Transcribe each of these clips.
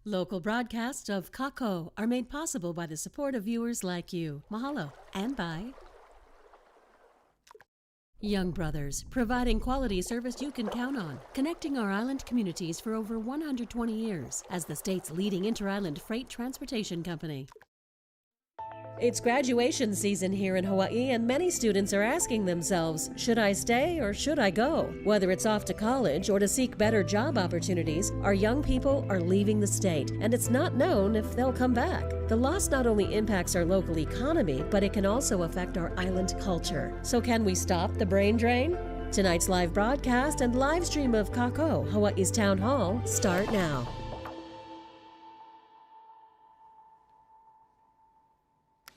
Local broadcasts of KΑKOU are made possible by the support of viewers like you. Mahalo. And by Young Brothers, providing quality service you can count on, connecting our island communities for over 120 years as the state's leading inter-island freight transportation company. It's graduation season here in Hawaii, and many students are asking themselves, should I stay or should I go? Whether it's off to college or to seek better job opportunities, our young people are leaving the state, and it's not known if they'll come back. The loss not only impacts our local economy, but it can also affect our island culture. So can we stop the brain drain? Tonight's live broadcast and live stream of KAKOU, Hawaii's Town Hall, start now.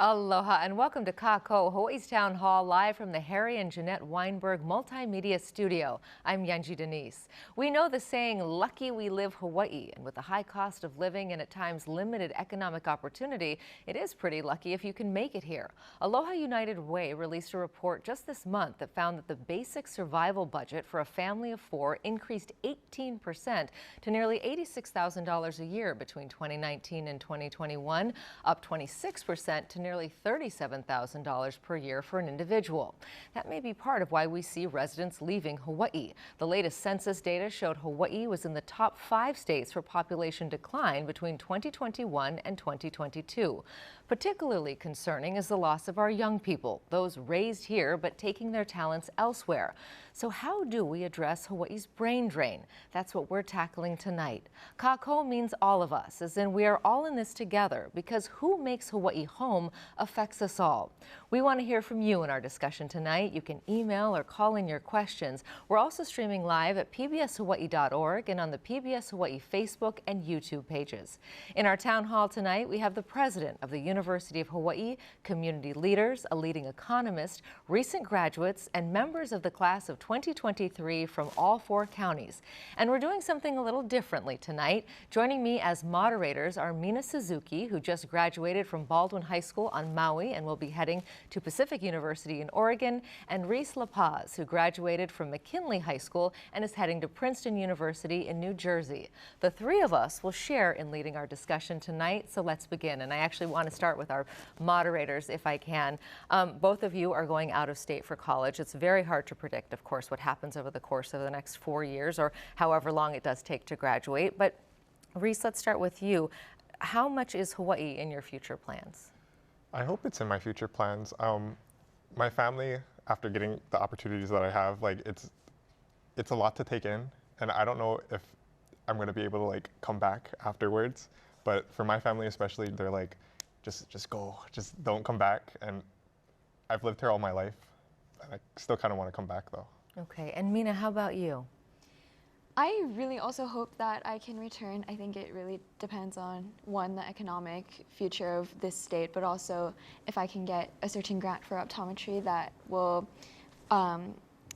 Aloha and welcome to KAKOU, Hawaii's Town Hall, live from the Harry and Jeanette Weinberg Multimedia Studio. I'm Yunji de Nies. We know the saying, lucky we live Hawaii, and with the high cost of living and at times limited economic opportunity, it is pretty lucky if you can make it here. Aloha United Way released a report just this month that found that the basic survival budget for a family of four increased 18% to nearly $86,000 a year between 2019 and 2021, up 26% to nearly $37,000 per year for an individual. That may be part of why we see residents leaving Hawaii. The latest census data showed Hawaii was in the top 5 states for population decline between 2021 and 2022. Particularly concerning is the loss of our young people, those raised here but taking their talents elsewhere. So how do we address Hawaii's brain drain? That's what we're tackling tonight. KAKOU means all of us, as in we are all in this together, because who makes Hawaii home affects us all. We want to hear from you in our discussion tonight. You can email or call in your questions. We're also streaming live at pbshawaii.org and on the PBS Hawaii Facebook and YouTube pages. In our town hall tonight, we have the president of the University of Hawaii, community leaders, a leading economist, recent graduates, and members of the class of 2023 from all 4 counties. And we're doing something a little differently tonight. Joining me as moderators are Mina Suzuki, who just graduated from Baldwin High School on Maui and will be heading to Pacific University in Oregon, and Reece Lapas, who graduated from McKinley High School and is heading to Princeton University in New Jersey. The 3 of us will share in leading our discussion tonight, so let's begin. And I actually want to start with our moderators, if I can. Both of you are going out of state for college. It's very hard to predict, of course, what happens over the course of the next 4 years or however long it does take to graduate. But Reece, let's start with you. How much is Hawaii in your future plans? I hope it's in my future plans. My family, after getting the opportunities that I have, like it's a lot to take in, and I don't know if I'm going to be able to like come back afterwards. But for my family especially, they're like, just go, just don't come back. And I've lived here all my life, and I still kind of want to come back though. Okay, and Mina, how about you? I really also hope that I can return. I think it really depends on, one, the economic future of this state, but also if I can get a certain grant for optometry that will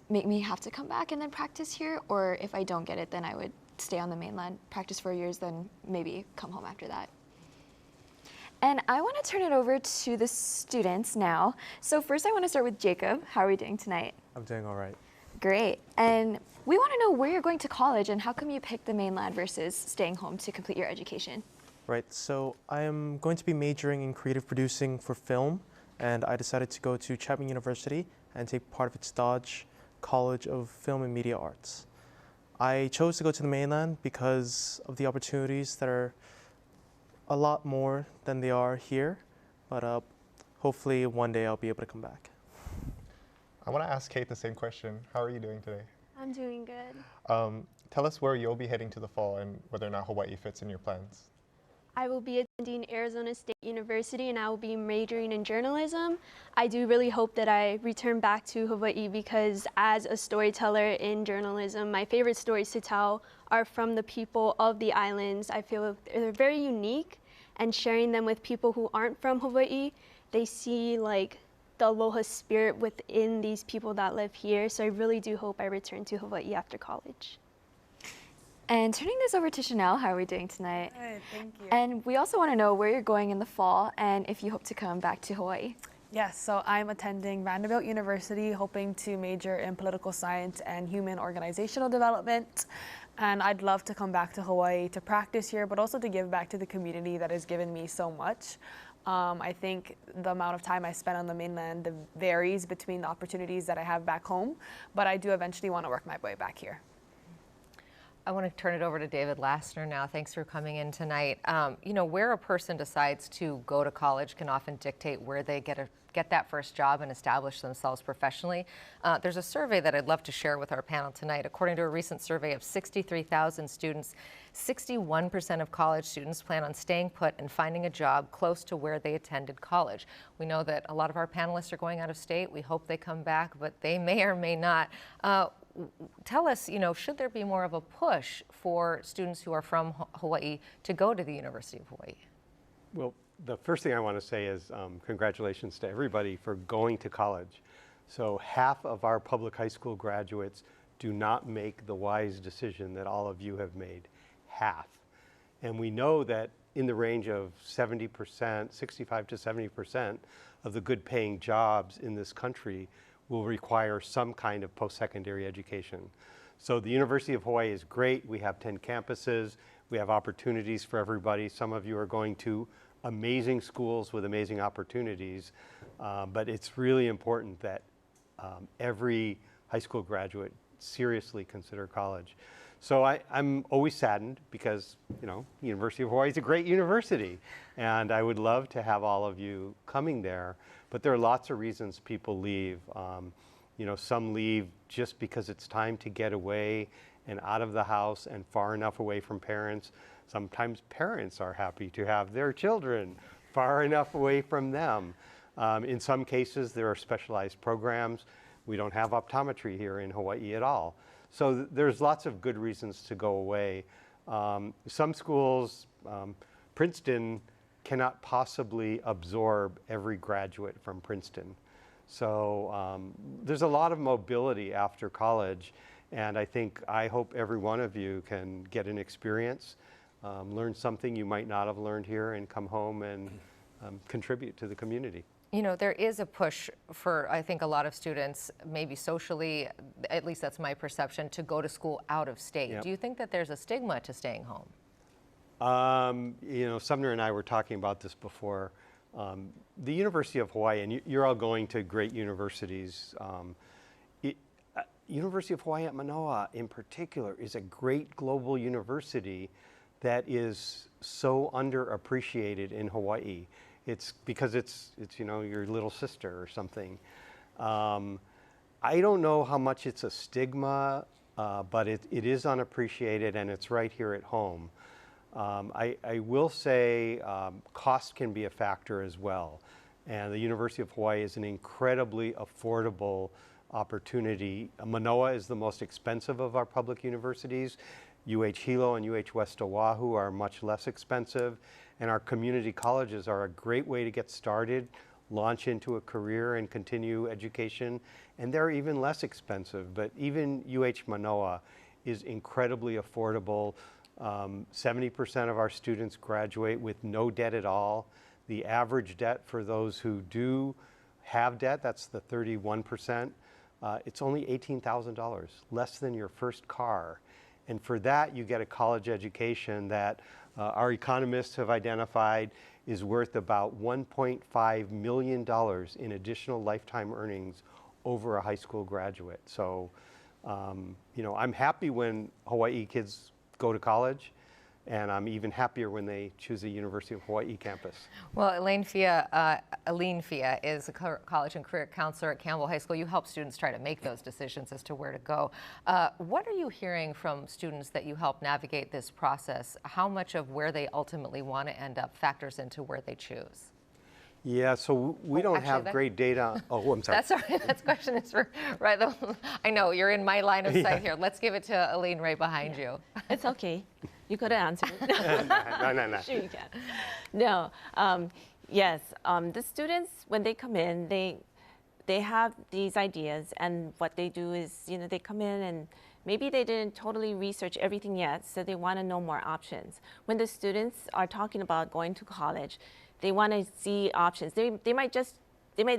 make me have to come back and then practice here, or if I don't get it, then I would stay on the mainland, practice for years, then maybe come home after that. And I want to turn it over to the students now. So first I want to start with Jacob. How are we doing tonight? I'm doing all right. Great. And we want to know where you're going to college and how come you picked the mainland versus staying home to complete your education? Right, so I am going to be majoring in creative producing for film, and I decided to go to Chapman University and take part of its Dodge College of Film and Media Arts. I chose to go to the mainland because of the opportunities that are a lot more than they are here, but hopefully one day I'll be able to come back. I want to ask Kate the same question. How are you doing today? I'm doing good. Tell us where you'll be heading to the fall and whether or not Hawaii fits in your plans. I will be attending Arizona State University and I will be majoring in journalism. I do really hope that I return back to Hawaii because as a storyteller in journalism, my favorite stories to tell are from the people of the islands. I feel they're very unique, and sharing them with people who aren't from Hawaii, they see like the aloha spirit within these people that live here. So I really do hope I return to Hawaii after college. And turning this over to Chanel, how are we doing tonight? Good, thank you. And we also want to know where you're going in the fall and if you hope to come back to Hawaii. Yes, so I'm attending Vanderbilt University, hoping to major in political science and human organizational development. And I'd love to come back to Hawaii to practice here, but also to give back to the community that has given me so much. I think the amount of time I spend on the mainland varies between the opportunities that I have back home, but I do eventually want to work my way back here. I want to turn it over to David Lassner now. Thanks for coming in tonight. You know, where a person decides to go to college can often dictate where they get that first job and establish themselves professionally. There's a survey that I'd love to share with our panel tonight. According to a recent survey of 63,000 students, 61% of college students plan on staying put and finding a job close to where they attended college. We know that a lot of our panelists are going out of state. We hope they come back, but they may or may not. Tell us, you know, should there be more of a push for students who are from Hawaii to go to the University of Hawaii? Well, the first thing I want to say is congratulations to everybody for going to college. So half of our public high school graduates do not make the wise decision that all of you have made. Half. And we know that in the range of 70%, 65 to 70% of the good paying jobs in this country will require some kind of post-secondary education. So the University of Hawaii is great. We have 10 campuses. We have opportunities for everybody. Some of you are going to amazing schools with amazing opportunities, but it's really important that every high school graduate seriously consider college. So I'm always saddened because, you know, University of Hawaii is a great university, and I would love to have all of you coming there, but there are lots of reasons people leave. You know, some leave just because it's time to get away and out of the house and far enough away from parents. Sometimes parents are happy to have their children far enough away from them. In some cases, there are specialized programs. We don't have optometry here in Hawaii at all. So there's lots of good reasons to go away. Some schools, Princeton cannot possibly absorb every graduate from Princeton. So there's a lot of mobility after college, and I hope every one of you can get an experience, learn something you might not have learned here, and come home and contribute to the community. You know, there is a push for, I think, a lot of students, maybe socially, at least that's my perception, to go to school out of state. Yep. Do you think that there's a stigma to staying home? You know, Sumner and I were talking about this before. The University of Hawaii, and you're all going to great universities. University of Hawaii at Manoa, in particular, is a great global university that is so underappreciated in Hawaii. It's because it's you know, your little sister or something. I don't know how much it's a stigma, but it is unappreciated, and it's right here at home. I will say cost can be a factor as well. And the University of Hawaii is an incredibly affordable opportunity. Manoa is the most expensive of our public universities. Hilo and West Oahu are much less expensive. And our community colleges are a great way to get started, launch into a career and continue education. And they're even less expensive, but even Manoa is incredibly affordable. 70% of our students graduate with no debt at all. The average debt for those who do have debt, that's the 31%, it's only $18,000, less than your first car. And for that, you get a college education that our economists have identified is worth about $1.5 million in additional lifetime earnings over a high school graduate. So, you know, I'm happy when Hawaii kids go to college, and I'm even happier when they choose a University of Hawaii campus. Well, Aline Fia is a college and career counselor at Campbell High School. You help students try to make those decisions as to where to go. What are you hearing from students that you help navigate this process? How much of where they ultimately want to end up factors into where they choose? Yeah, so we don't have great data. Oh, I'm sorry. That's all right. That question is for right. I know you're in my line of sight here. Let's give it to Aline right behind you. It's okay. You could have answered it. No. Sure you can. No. Yes. The students, when they come in, they have these ideas, and what they do is, you know, they come in and maybe they didn't totally research everything yet, so they want to know more options. When the students are talking about going to college, they want to see options. They might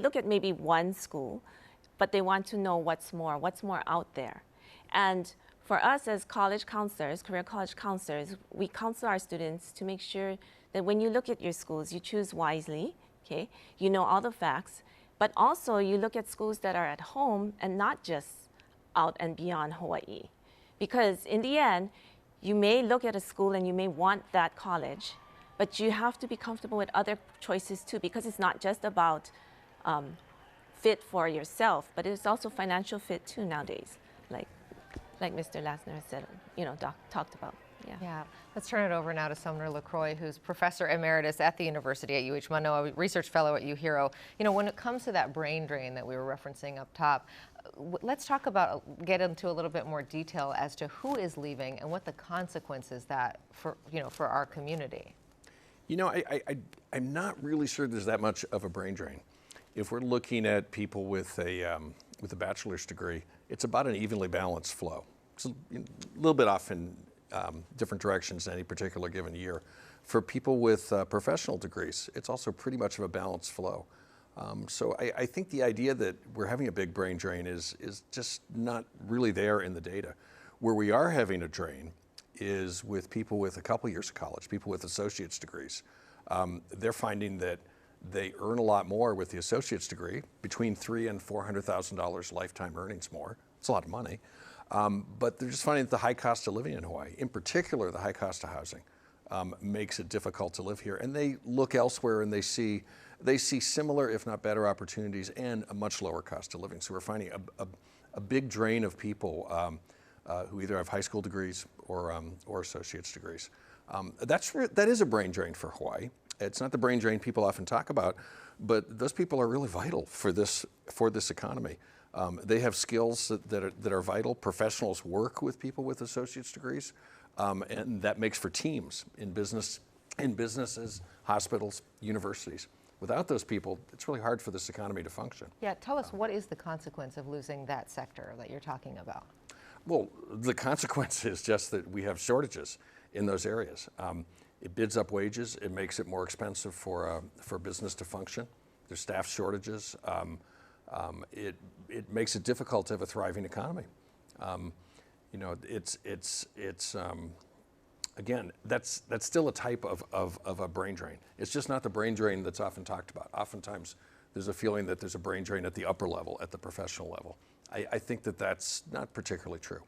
look at maybe one school, but they want to know what's more out there. And for us as college counselors, career college counselors, we counsel our students to make sure that when you look at your schools, you choose wisely, okay? You know all the facts, but also you look at schools that are at home and not just out and beyond Hawaii. Because in the end, you may look at a school and you may want that college, but you have to be comfortable with other choices too, because it's not just about fit for yourself, but it's also financial fit too nowadays, like Mr. Lassner said, talked about. Yeah. Let's turn it over now to Sumner LaCroix, who's Professor Emeritus at the University at UH Manoa, Research Fellow at UHERO. When it comes to that brain drain that we were referencing up top, let's get into a little bit more detail as to who is leaving and what the consequences that for our community. I'm not really sure there's that much of a brain drain. If we're looking at people with a bachelor's degree, it's about an evenly balanced flow. It's a little bit off in different directions in any particular given year. For people with professional degrees, it's also pretty much of a balanced flow. So I think the idea that we're having a big brain drain is just not really there in the data. Where we are having a drain is with people with a couple years of college, people with associate's degrees. They're finding that they earn a lot more with the associate's degree, between $300,000 and $400,000 lifetime earnings more. It's a lot of money. But they're just finding that the high cost of living in Hawaii, in particular the high cost of housing, makes it difficult to live here. And they look elsewhere and they see similar, if not better, opportunities and a much lower cost of living. So we're finding a big drain of people who either have high school degrees or associate's degrees. That is a brain drain for Hawaii. It's not the brain drain people often talk about, but those people are really vital for this economy. They have skills that are vital. Professionals work with people with associate's degrees, and that makes for teams in businesses, hospitals, universities. Without those people, it's really hard for this economy to function. Yeah, tell us, what is the consequence of losing that sector that you're talking about? Well, the consequence is just that we have shortages in those areas. It bids up wages. It makes it more expensive for business to function. There's staff shortages. It makes it difficult to have a thriving economy. Again, that's still a type of a brain drain. It's just not the brain drain that's often talked about. Oftentimes, there's a feeling that there's a brain drain at the upper level, at the professional level. I think that that's not particularly true.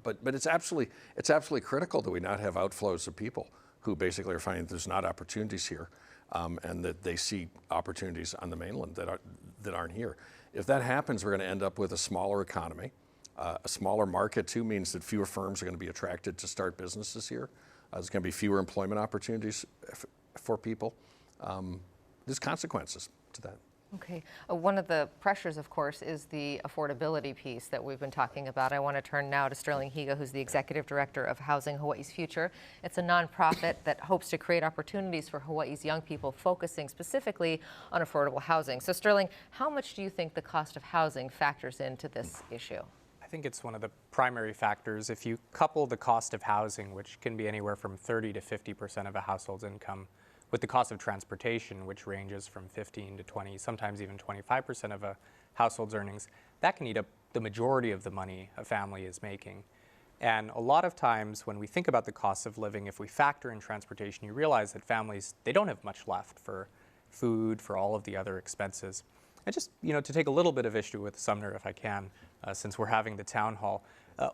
But it's absolutely critical that we not have outflows of people who basically are finding that there's not opportunities here, and that they see opportunities on the mainland that aren't here. If that happens, we're going to end up with a smaller economy. A smaller market too means that fewer firms are going to be attracted to start businesses here. There's going to be fewer employment opportunities for people. There's consequences to that. Okay. One of the pressures, of course, is the affordability piece that we've been talking about. I want to turn now to Sterling Higa, who's the Executive Director of Housing Hawaii's Future. It's a nonprofit that hopes to create opportunities for Hawaii's young people, focusing specifically on affordable housing. So, Sterling, how much do you think the cost of housing factors into this issue? I think it's one of the primary factors. If you couple the cost of housing, which can be anywhere from 30 to 50% of a household's income, with the cost of transportation, which ranges from 15 to 20, sometimes even 25% of a household's earnings, that can eat up the majority of the money a family is making. And a lot of times when we think about the cost of living, if we factor in transportation, you realize that families, they don't have much left for food, for all of the other expenses. And just, to take a little bit of issue with Sumner, if I can, since we're having the town hall,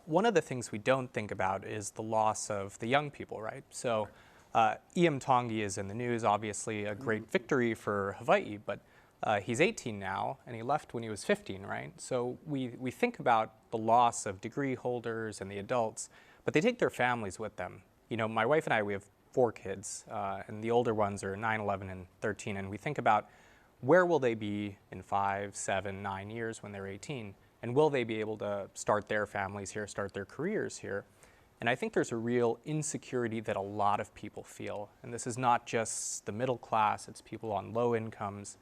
one of the things we don't think about is the loss of the young people, right? So Iam Tongi is in the news, obviously a great victory for Hawaii, but he's 18 now, and he left when he was 15, right? So we think about the loss of degree holders and the adults, but they take their families with them. My wife and I, we have 4 kids, and the older ones are 9, 11, and 13, and we think about where will they be in 5, 7, 9 years when they're 18, and will they be able to start their families here, start their careers here? And I think there's a real insecurity that a lot of people feel. And this is not just the middle class, it's people on low incomes.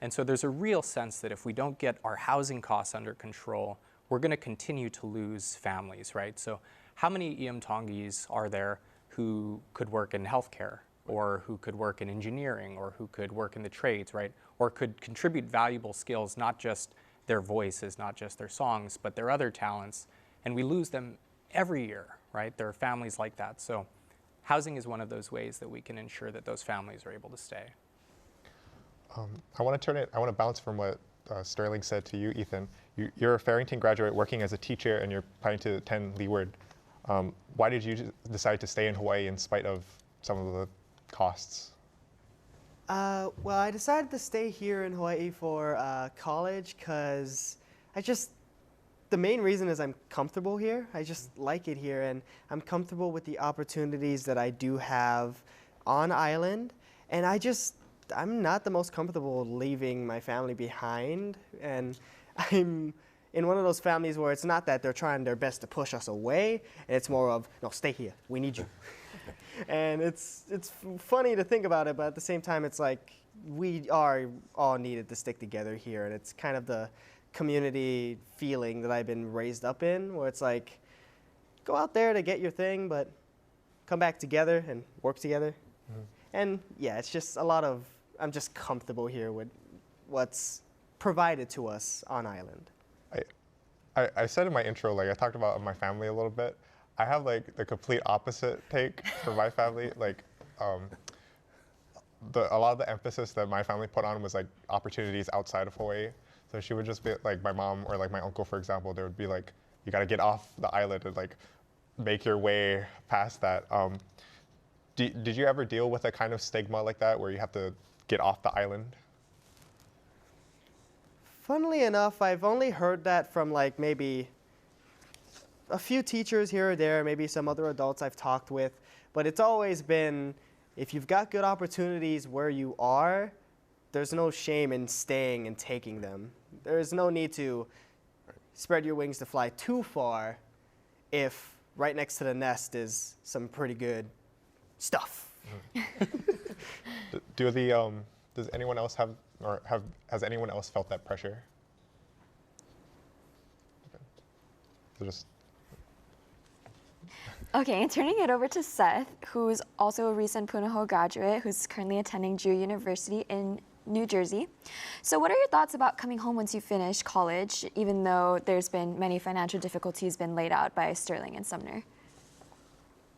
And so there's a real sense that if we don't get our housing costs under control, we're going to continue to lose families, right? So how many Iam Tongis are there who could work in healthcare, or who could work in engineering, or who could work in the trades, right? Or could contribute valuable skills, not just their voices, not just their songs, but their other talents. And we lose them every year, right? There are families like that. So housing is one of those ways that we can ensure that those families are able to stay. I want to bounce from what Sterling said to you, Ethan. You're a Farrington graduate working as a teacher, and you're planning to attend Leeward. Why did you decide to stay in Hawaii in spite of some of the costs? Well, I decided to stay here in Hawaii for college because the main reason is I'm comfortable here. I just like it here, and I'm comfortable with the opportunities that I do have on island, and I'm not the most comfortable leaving my family behind, and I'm in one of those families where it's not that they're trying their best to push us away, and it's more of, no, stay here, we need you. And it's funny to think about it, but at the same time, it's like we are all needed to stick together here, and it's kind of the community feeling that I've been raised up in, where it's like, go out there to get your thing, but come back together and work together. Mm-hmm. And yeah, it's just I'm just comfortable here with what's provided to us on island. I said in my intro, like I talked about my family a little bit. I have like the complete opposite take for my family. Like a lot of the emphasis that my family put on was like opportunities outside of Hawaii. So she would just be like my mom or like my uncle, for example, they would be like, you got to get off the island and like make your way past that. Did you ever deal with a kind of stigma like that where you have to get off the island? Funnily enough, I've only heard that from like maybe a few teachers here or there, maybe some other adults I've talked with, but it's always been, if you've got good opportunities where you are, there's no shame in staying and taking them. There's no need to spread your wings to fly too far if right next to the nest is some pretty good stuff. Does anyone else has anyone else felt that pressure? Okay. Okay, and turning it over to Seth, who's also a recent Punahou graduate who's currently attending Drew University in New Jersey. So what are your thoughts about coming home once you finish college, even though there's been many financial difficulties been laid out by Sterling and Sumner?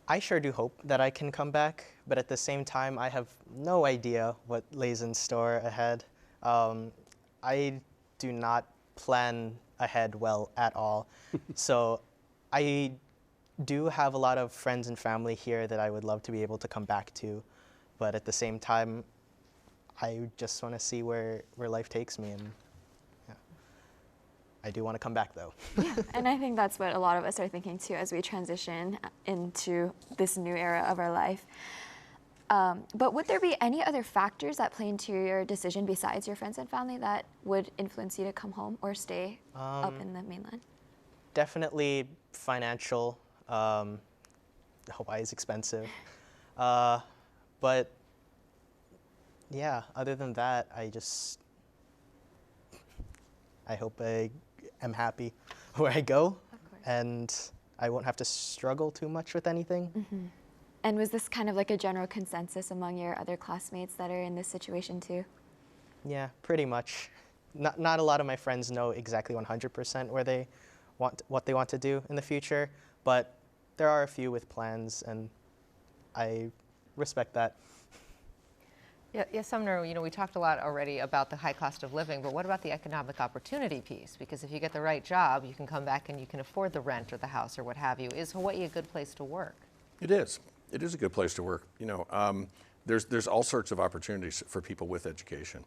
I sure do hope that I can come back, but at the same time, I have no idea what lays in store ahead. I do not plan ahead well at all. So I do have a lot of friends and family here that I would love to be able to come back to, but at the same time, I just want to see where life takes me, and yeah. I do want to come back though. Yeah, and I think that's what a lot of us are thinking too as we transition into this new era of our life. But would there be any other factors that play into your decision besides your friends and family that would influence you to come home or stay up in the mainland? Definitely financial. Hawaii is expensive. But yeah, other than that, I hope I am happy where I go, and I won't have to struggle too much with anything. Mm-hmm. And was this kind of like a general consensus among your other classmates that are in this situation too? Yeah, pretty much. Not a lot of my friends know exactly 100% what they want to do in the future, but there are a few with plans, and I respect that. Yeah, Sumner, we talked a lot already about the high cost of living, but what about the economic opportunity piece? Because if you get the right job, you can come back and you can afford the rent or the house or what have you. Is Hawaii a good place to work? It is. It is a good place to work. There's all sorts of opportunities for people with education.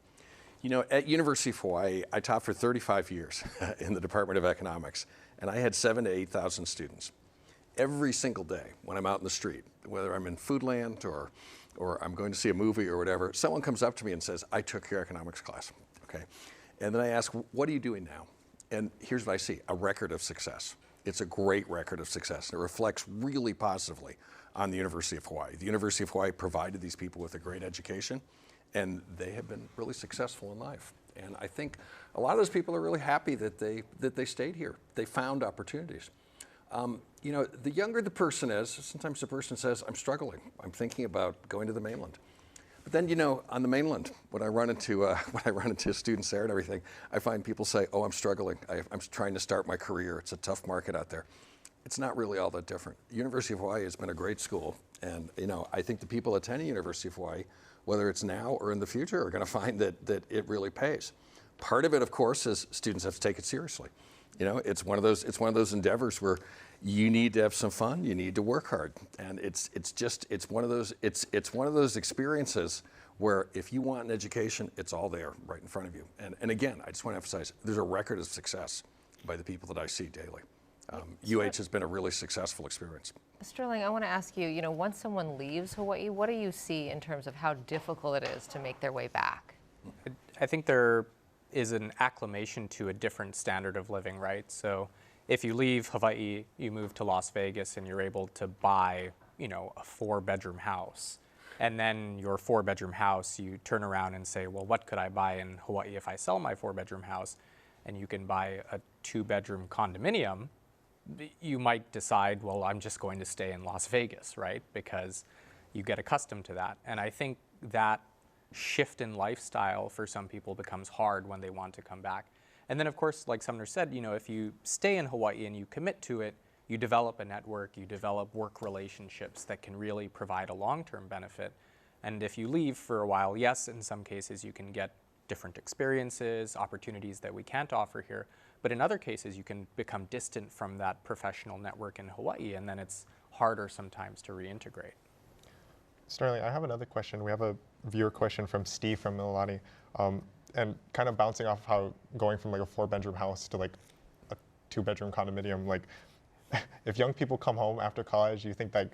At University of Hawaii, I taught for 35 years in the Department of Economics, and I had 7,000 to 8,000 students. Every single day when I'm out in the street, whether I'm in Foodland or I'm going to see a movie or whatever, someone comes up to me and says, I took your economics class, okay? And then I ask, what are you doing now? And here's what I see, a record of success. It's a great record of success. It reflects really positively on the University of Hawaii. The University of Hawaii provided these people with a great education, and they have been really successful in life. And I think a lot of those people are really happy that they stayed here. They found opportunities. The younger the person is, sometimes the person says, I'm struggling. I'm thinking about going to the mainland. But then, on the mainland, when I run into students there and everything, I find people say, oh, I'm struggling. I'm trying to start my career. It's a tough market out there. it's not really all that different. University of Hawaii has been a great school, and I think the people attending University of Hawaii, whether it's now or in the future, are going to find that it really pays. Part of it, of course, is students have to take it seriously. It's one of those endeavors where you need to have some fun, you need to work hard, and it's one of those experiences where if you want an education, it's all there right in front of you. And again, I just want to emphasize, there's a record of success by the people that I see daily. UH has been a really successful experience. Sterling, I want to ask you, once someone leaves Hawaii, what do you see in terms of how difficult it is to make their way back? I think there is an acclimation to a different standard of living, right? So if you leave Hawaii, you move to Las Vegas and you're able to buy, a 4-bedroom house. And then your 4-bedroom house, you turn around and say, well, what could I buy in Hawaii if I sell my 4-bedroom house? And you can buy a 2-bedroom condominium. You might decide, well, I'm just going to stay in Las Vegas, right? Because you get accustomed to that. And I think that shift in lifestyle for some people becomes hard when they want to come back. And then, of course, like Sumner said, if you stay in Hawaii and you commit to it, you develop a network, you develop work relationships that can really provide a long-term benefit. And if you leave for a while, yes, in some cases you can get different experiences, opportunities that we can't offer here. But in other cases, you can become distant from that professional network in Hawaii, and then it's harder sometimes to reintegrate. Sterling, I have another question. We have a viewer question from Steve from Mililani, and kind of bouncing off how going from like a 4-bedroom house to like a 2-bedroom condominium, like if young people come home after college, you think like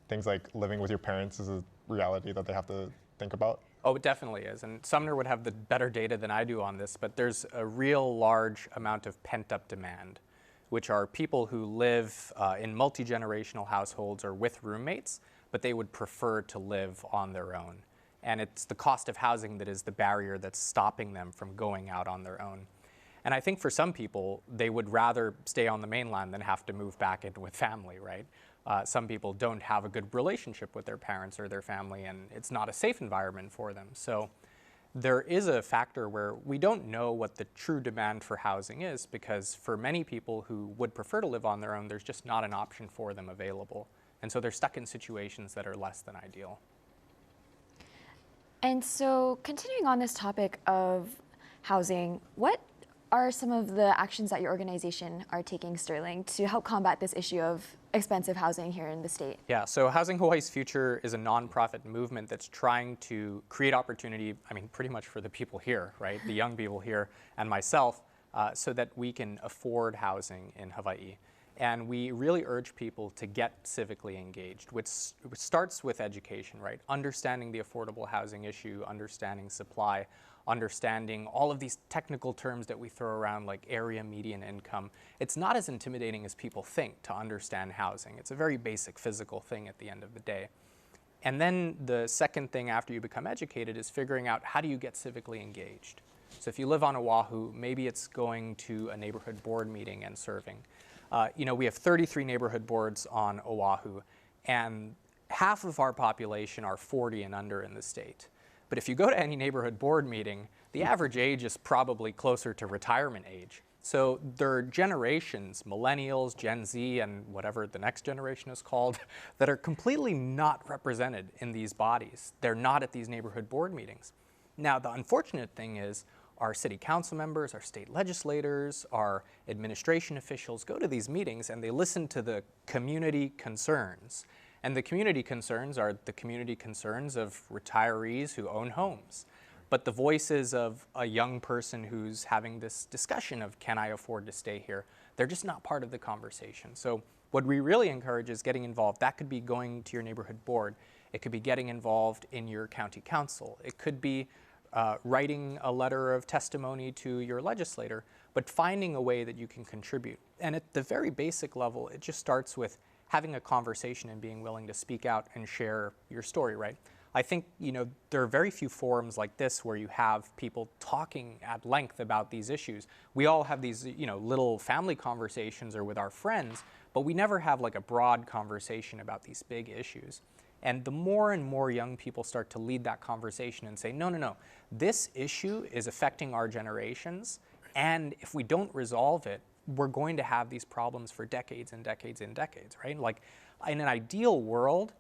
things like living with your parents is a reality that they have to think about? Oh, it definitely is. And Sumner would have the better data than I do on this, but there's a real large amount of pent-up demand, which are people who live in multi-generational households or with roommates, but they would prefer to live on their own. And it's the cost of housing that is the barrier that's stopping them from going out on their own. And I think for some people, they would rather stay on the mainland than have to move back in with family, right? Some people don't have a good relationship with their parents or their family, and it's not a safe environment for them. So there is a factor where we don't know what the true demand for housing is, because for many people who would prefer to live on their own, there's just not an option for them available. And so they're stuck in situations that are less than ideal. And so continuing on this topic of housing, what are some of the actions that your organization are taking, Sterling, to help combat this issue of expensive housing here in the state? Yeah, so Housing Hawaii's Future is a nonprofit movement that's trying to create opportunity, pretty much for the people here, right? The young people here and myself, so that we can afford housing in Hawaii. And we really urge people to get civically engaged, which starts with education, right? Understanding the affordable housing issue, understanding supply, understanding all of these technical terms that we throw around like area median income. It's not as intimidating as people think to understand housing. It's a very basic physical thing at the end of the day. And then the second thing after you become educated is figuring out how do you get civically engaged. So if you live on Oahu, maybe it's going to a neighborhood board meeting and serving. We have 33 neighborhood boards on Oahu, and half of our population are 40 and under in the state. But if you go to any neighborhood board meeting, the average age is probably closer to retirement age. So there are generations, millennials, Gen Z, and whatever the next generation is called, that are completely not represented in these bodies. They're not at these neighborhood board meetings. Now, the unfortunate thing is our city council members, our state legislators, our administration officials go to these meetings and they listen to the community concerns. And the community concerns are the community concerns of retirees who own homes. But the voices of a young person who's having this discussion of, can I afford to stay here? They're just not part of the conversation. So what we really encourage is getting involved. That could be going to your neighborhood board. It could be getting involved in your county council. It could be writing a letter of testimony to your legislator, but finding a way that you can contribute. And at the very basic level, it just starts with having a conversation and being willing to speak out and share your story, right? I think, there are very few forums like this where you have people talking at length about these issues. We all have these, little family conversations or with our friends, but we never have like a broad conversation about these big issues. And the more and more young people start to lead that conversation and say, no, this issue is affecting our generations, and if we don't resolve it, we're going to have these problems for decades and decades and decades, right? Like, in an ideal world,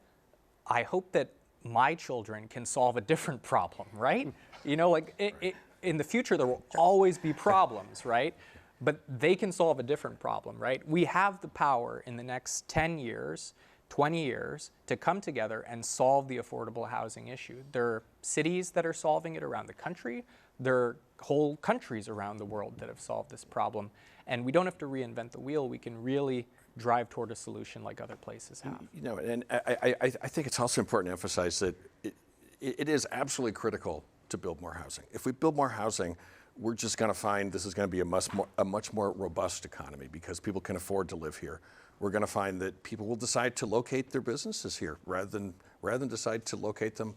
I hope that my children can solve a different problem, right? You know, like, in the future, there will always be problems, right? But they can solve a different problem, right? We have the power in the next 10 years, 20 years to come together and solve the affordable housing issue. There are cities that are solving it around the country. There are whole countries around the world that have solved this problem. And we don't have to reinvent the wheel. We can really drive toward a solution like other places have. You know, and I think it's also important to emphasize that it is absolutely critical to build more housing. If we build more housing, we're just going to find this is going to be a much more robust economy because people can afford to live here. We're going to find that people will decide to locate their businesses here rather than decide to locate them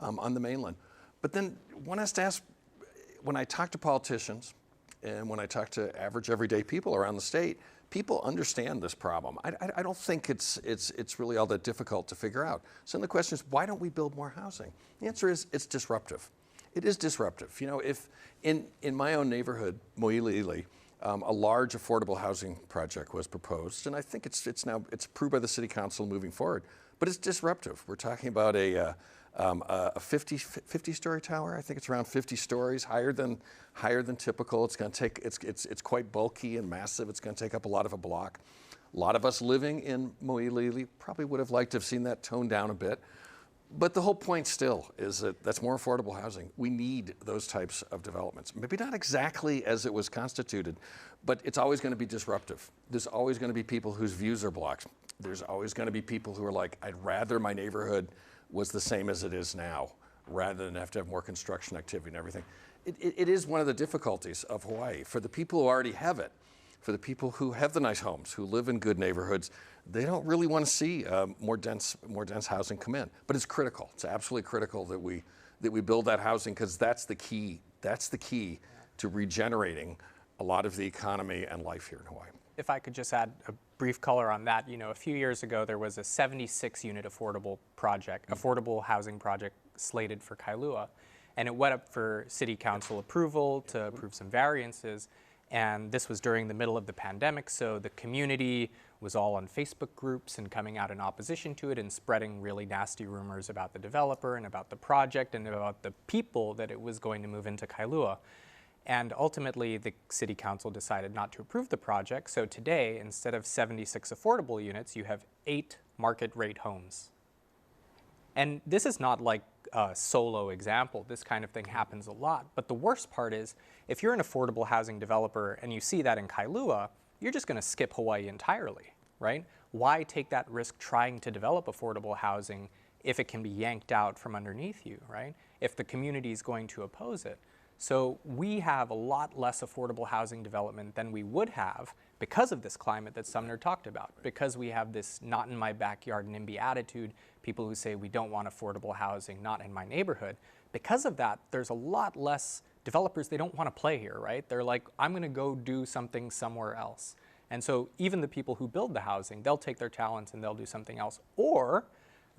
on the mainland. But then one has to ask, when I talk to politicians and when I talk to average everyday people around the state, people understand this problem. I don't think it's really all that difficult to figure out. So then the question is, why don't we build more housing? The answer is it's disruptive. It is disruptive. You know, if in my own neighborhood, Moʻiliʻili, a large affordable housing project was proposed, and I think it's approved by the city council moving forward. But it's disruptive. We're talking about a 50-story tower. I think it's around 50 stories, higher than typical. It's going to take it's quite bulky and massive. It's going to take up a lot of a block. A lot of us living in Moʻiliʻili probably would have liked to have seen that toned down a bit. But the whole point still is that that's more affordable housing. We need those types of developments. Maybe not exactly as it was constituted, but it's always going to be disruptive. There's always going to be people whose views are blocked. There's always going to be people who are like, I'd rather my neighborhood was the same as it is now, rather than have to have more construction activity and everything. It is one of the difficulties of Hawaii. For the people who already have it, for the people who have the nice homes, who live in good neighborhoods, they don't really want to see more dense housing come in. But it's critical. It's absolutely critical that we build that housing because that's the key. That's the key to regenerating a lot of the economy and life here in Hawaii. If I could just add a brief color on that, you know, a few years ago there was a 76-unit affordable housing project slated for Kailua, and it went up for city council approval to approve some variances. And this was during the middle of the pandemic, so the community was all on Facebook groups and coming out in opposition to it and spreading really nasty rumors about the developer and about the project and about the people that it was going to move into Kailua. And ultimately, the city council decided not to approve the project, so today, instead of 76 affordable units, you have 8 market rate homes. And this is not like a solo example. This kind of thing happens a lot. But the worst part is, if you're an affordable housing developer and you see that in Kailua, you're just going to skip Hawaii entirely, right? Why take that risk trying to develop affordable housing if it can be yanked out from underneath you, right? If the community is going to oppose it. So we have a lot less affordable housing development than we would have because of this climate that Sumner talked about, because we have this not in my backyard NIMBY attitude, people who say we don't want affordable housing, not in my neighborhood. Because of that, there's a lot less developers, they don't want to play here, right? They're like, I'm going to go do something somewhere else. And so even the people who build the housing, they'll take their talents and they'll do something else. Or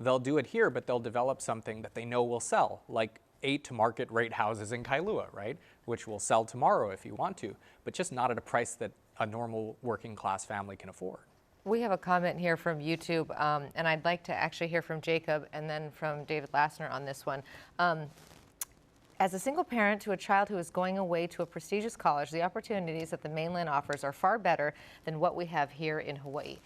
they'll do it here, but they'll develop something that they know will sell, like 8 market rate houses in Kailua, right? Which will sell tomorrow if you want to, but just not at a price that a normal working class family can afford. We have a comment here from YouTube, and I'd like to actually hear from Jacob and then from David Lassner on this one. As a single parent to a child who is going away to a prestigious college, the opportunities that the mainland offers are far better than what we have here in Hawaii.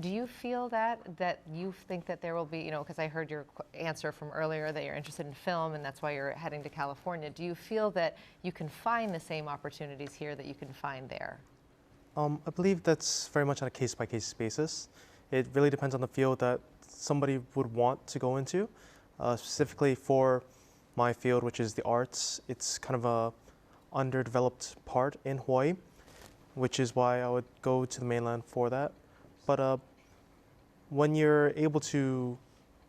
Do you feel that you think that there will be, you know, because I heard your answer from earlier that you're interested in film and that's why you're heading to California. Do you feel that you can find the same opportunities here that you can find there? I believe that's very much on a case-by-case basis. It really depends on the field that somebody would want to go into. Specifically for my field, which is the arts, it's kind of a underdeveloped part in Hawaii, which is why I would go to the mainland for that. But when you're able to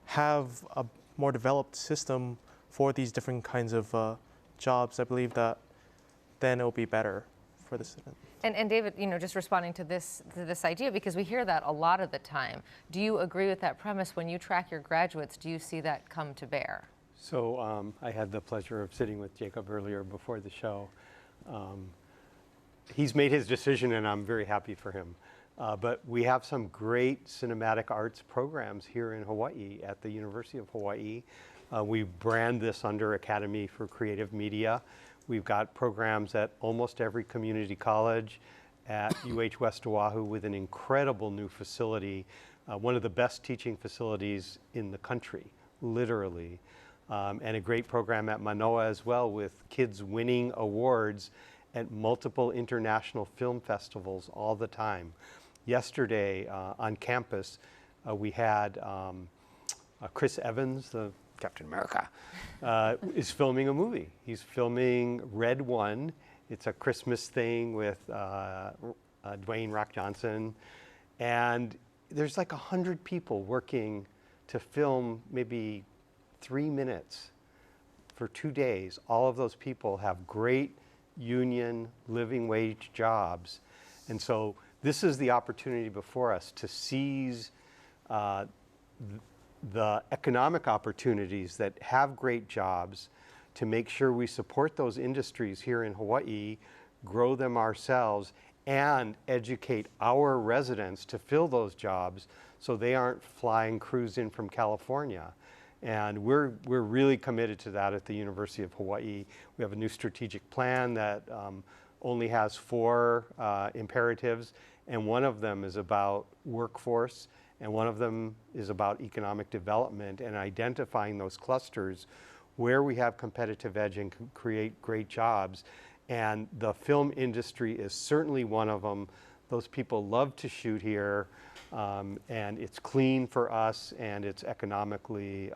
have a more developed system for these different kinds of jobs, I believe that then it will be better for the student. And David, you know, just responding to this idea, because we hear that a lot of the time. Do you agree with that premise? When you track your graduates, do you see that come to bear? So I had the pleasure of sitting with Jacob earlier before the show. he's made his decision, and I'm very happy for him. But we have some great cinematic arts programs here in Hawaii at the University of Hawaii. We brand this under Academy for Creative Media. We've got programs at almost every community college, at UH West Oahu with an incredible new facility, one of the best teaching facilities in the country, literally. And a great program at Manoa as well, with kids winning awards at multiple international film festivals all the time. Yesterday on campus, we had Chris Evans, the Captain America, is filming a movie. He's filming Red One. It's a Christmas thing with Dwayne Rock Johnson. And there's like 100 people working to film maybe 3 minutes for 2 days. All of those people have great union living wage jobs. And so this is the opportunity before us to seize the economic opportunities that have great jobs, to make sure we support those industries here in Hawaii, grow them ourselves, and educate our residents to fill those jobs so they aren't flying crews in from California. And we're really committed to that at the University of Hawaii. We have a new strategic plan that only has 4 imperatives, and one of them is about workforce, and one of them is about economic development and identifying those clusters where we have competitive edge and can create great jobs. And the film industry is certainly one of them. Those people love to shoot here, and it's clean for us, and it's economically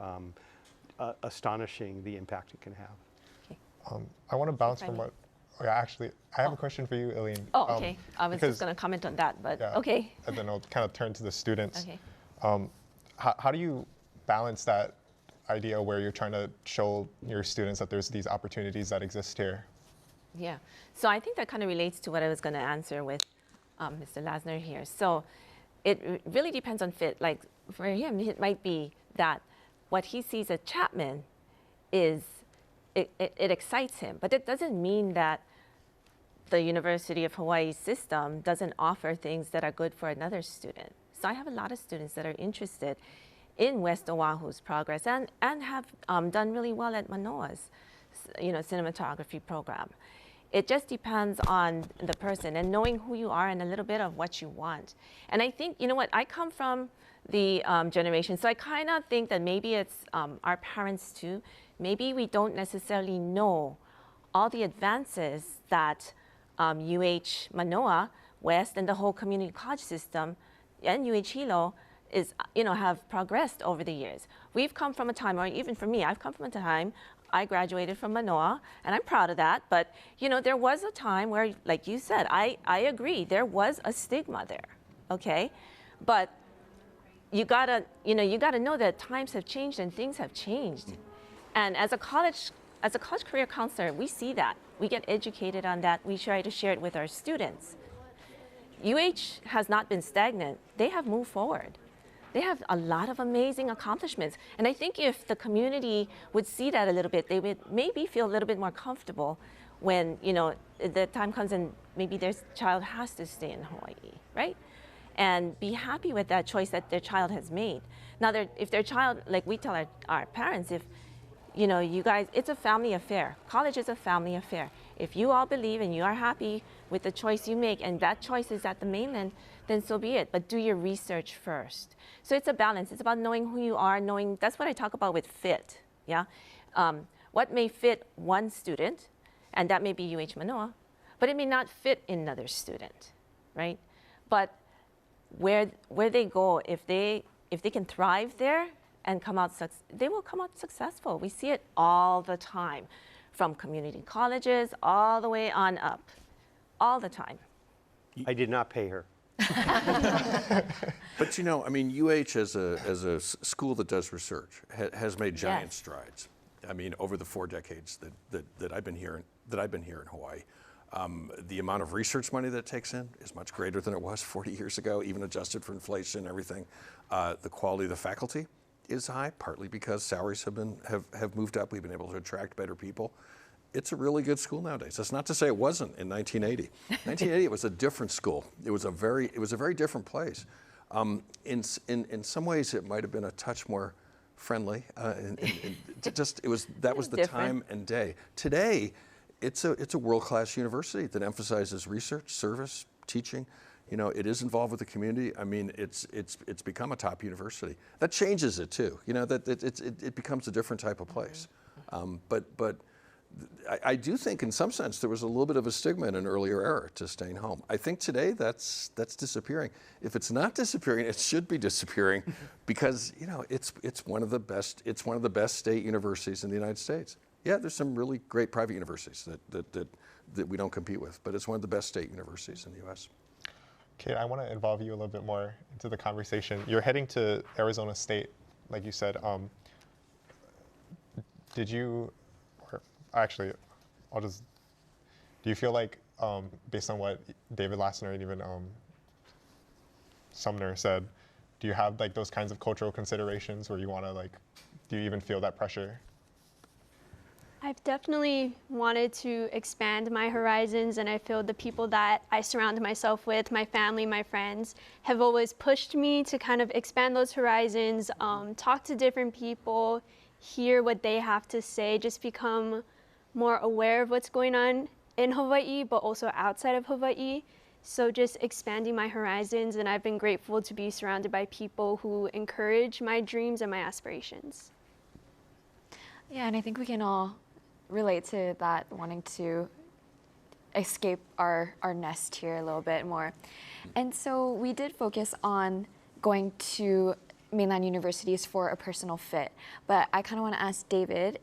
astonishing the impact it can have. I want to bounce from what, actually, I have a question for you, Eileen. Oh, okay. I was just going to comment on that, but okay. And then I'll kind of turn to the students. Okay. How do you balance that idea where you're trying to show your students that there's these opportunities that exist here? Yeah, so I think that kind of relates to what I was going to answer with Mr. Lasner here. So it really depends on fit. Like for him, it might be that what he sees at Chapman is, it excites him, but it doesn't mean that the University of Hawaii system doesn't offer things that are good for another student. So I have a lot of students that are interested in West Oahu's progress and have done really well at Manoa's cinematography program. It just depends on the person and knowing who you are and a little bit of what you want. And I think, you know what, I come from the generation, so I kind of think that maybe it's our parents too. Maybe we don't necessarily know all the advances that UH Manoa, West, and the whole community college system, and UH Hilo is, have progressed over the years. We've come from a time, or even for me, I've come from a time, I graduated from Manoa, and I'm proud of that, but there was a time where, like you said, I agree, there was a stigma there, okay? But you gotta know that times have changed and things have changed. And as a college career counselor, we see that. We get educated on that. We try to share it with our students. UH has not been stagnant. They have moved forward. They have a lot of amazing accomplishments. And I think if the community would see that a little bit, they would maybe feel a little bit more comfortable when, the time comes and maybe their child has to stay in Hawaii, right? And be happy with that choice that their child has made. Now, if their child, like we tell our parents, if, you guys, it's a family affair. College is a family affair. If you all believe and you are happy with the choice you make, and that choice is at the mainland, then so be it. But do your research first. So it's a balance. It's about knowing who you are, that's what I talk about with fit, yeah? What may fit one student, and that may be UH Manoa, but it may not fit another student, right? But where they go, if they can thrive there and come out, they will come out successful. We see it all the time, from community colleges all the way on up, all the time. I did not pay her. But UH as a school that does research has made giant strides. Over the 4 decades that I've been here in Hawaii, the amount of research money that it takes in is much greater than it was 40 years ago, even adjusted for inflation and everything. The quality of the faculty is high, partly because salaries have moved up. We've been able to attract better people. it's a really good school nowadays. That's not to say it wasn't in 1980. 1980, it was a different school. It was a very different place. In some ways, it might have been a touch more friendly. That was the time and day. Today, it's a world-class university that emphasizes research, service, teaching. You know, it is involved with the community. I mean, it's become a top university. That changes it too. You know, that it becomes a different type of place. But I do think, in some sense, there was a little bit of a stigma in an earlier era to staying home. I think today that's disappearing. If it's not disappearing, it should be disappearing, because you know it's one of the best state universities in the United States. Yeah, there's some really great private universities that we don't compete with, but it's one of the best state universities in the U.S. Kate, I want to involve you a little bit more into the conversation. You're heading to Arizona State, like you said. Did you, or actually, do you feel like, based on what David Lassner and even Sumner said, do you have like those kinds of cultural considerations where you want to do you even feel that pressure? I've definitely wanted to expand my horizons, and I feel the people that I surround myself with, my family, my friends, have always pushed me to kind of expand those horizons, talk to different people, hear what they have to say, just become more aware of what's going on in Hawaii, but also outside of Hawaii. So just expanding my horizons, and I've been grateful to be surrounded by people who encourage my dreams and my aspirations. Yeah, and I think we can all relate to that, wanting to escape our nest here a little bit more. And so we did focus on going to mainland universities for a personal fit, but I kind of want to ask David,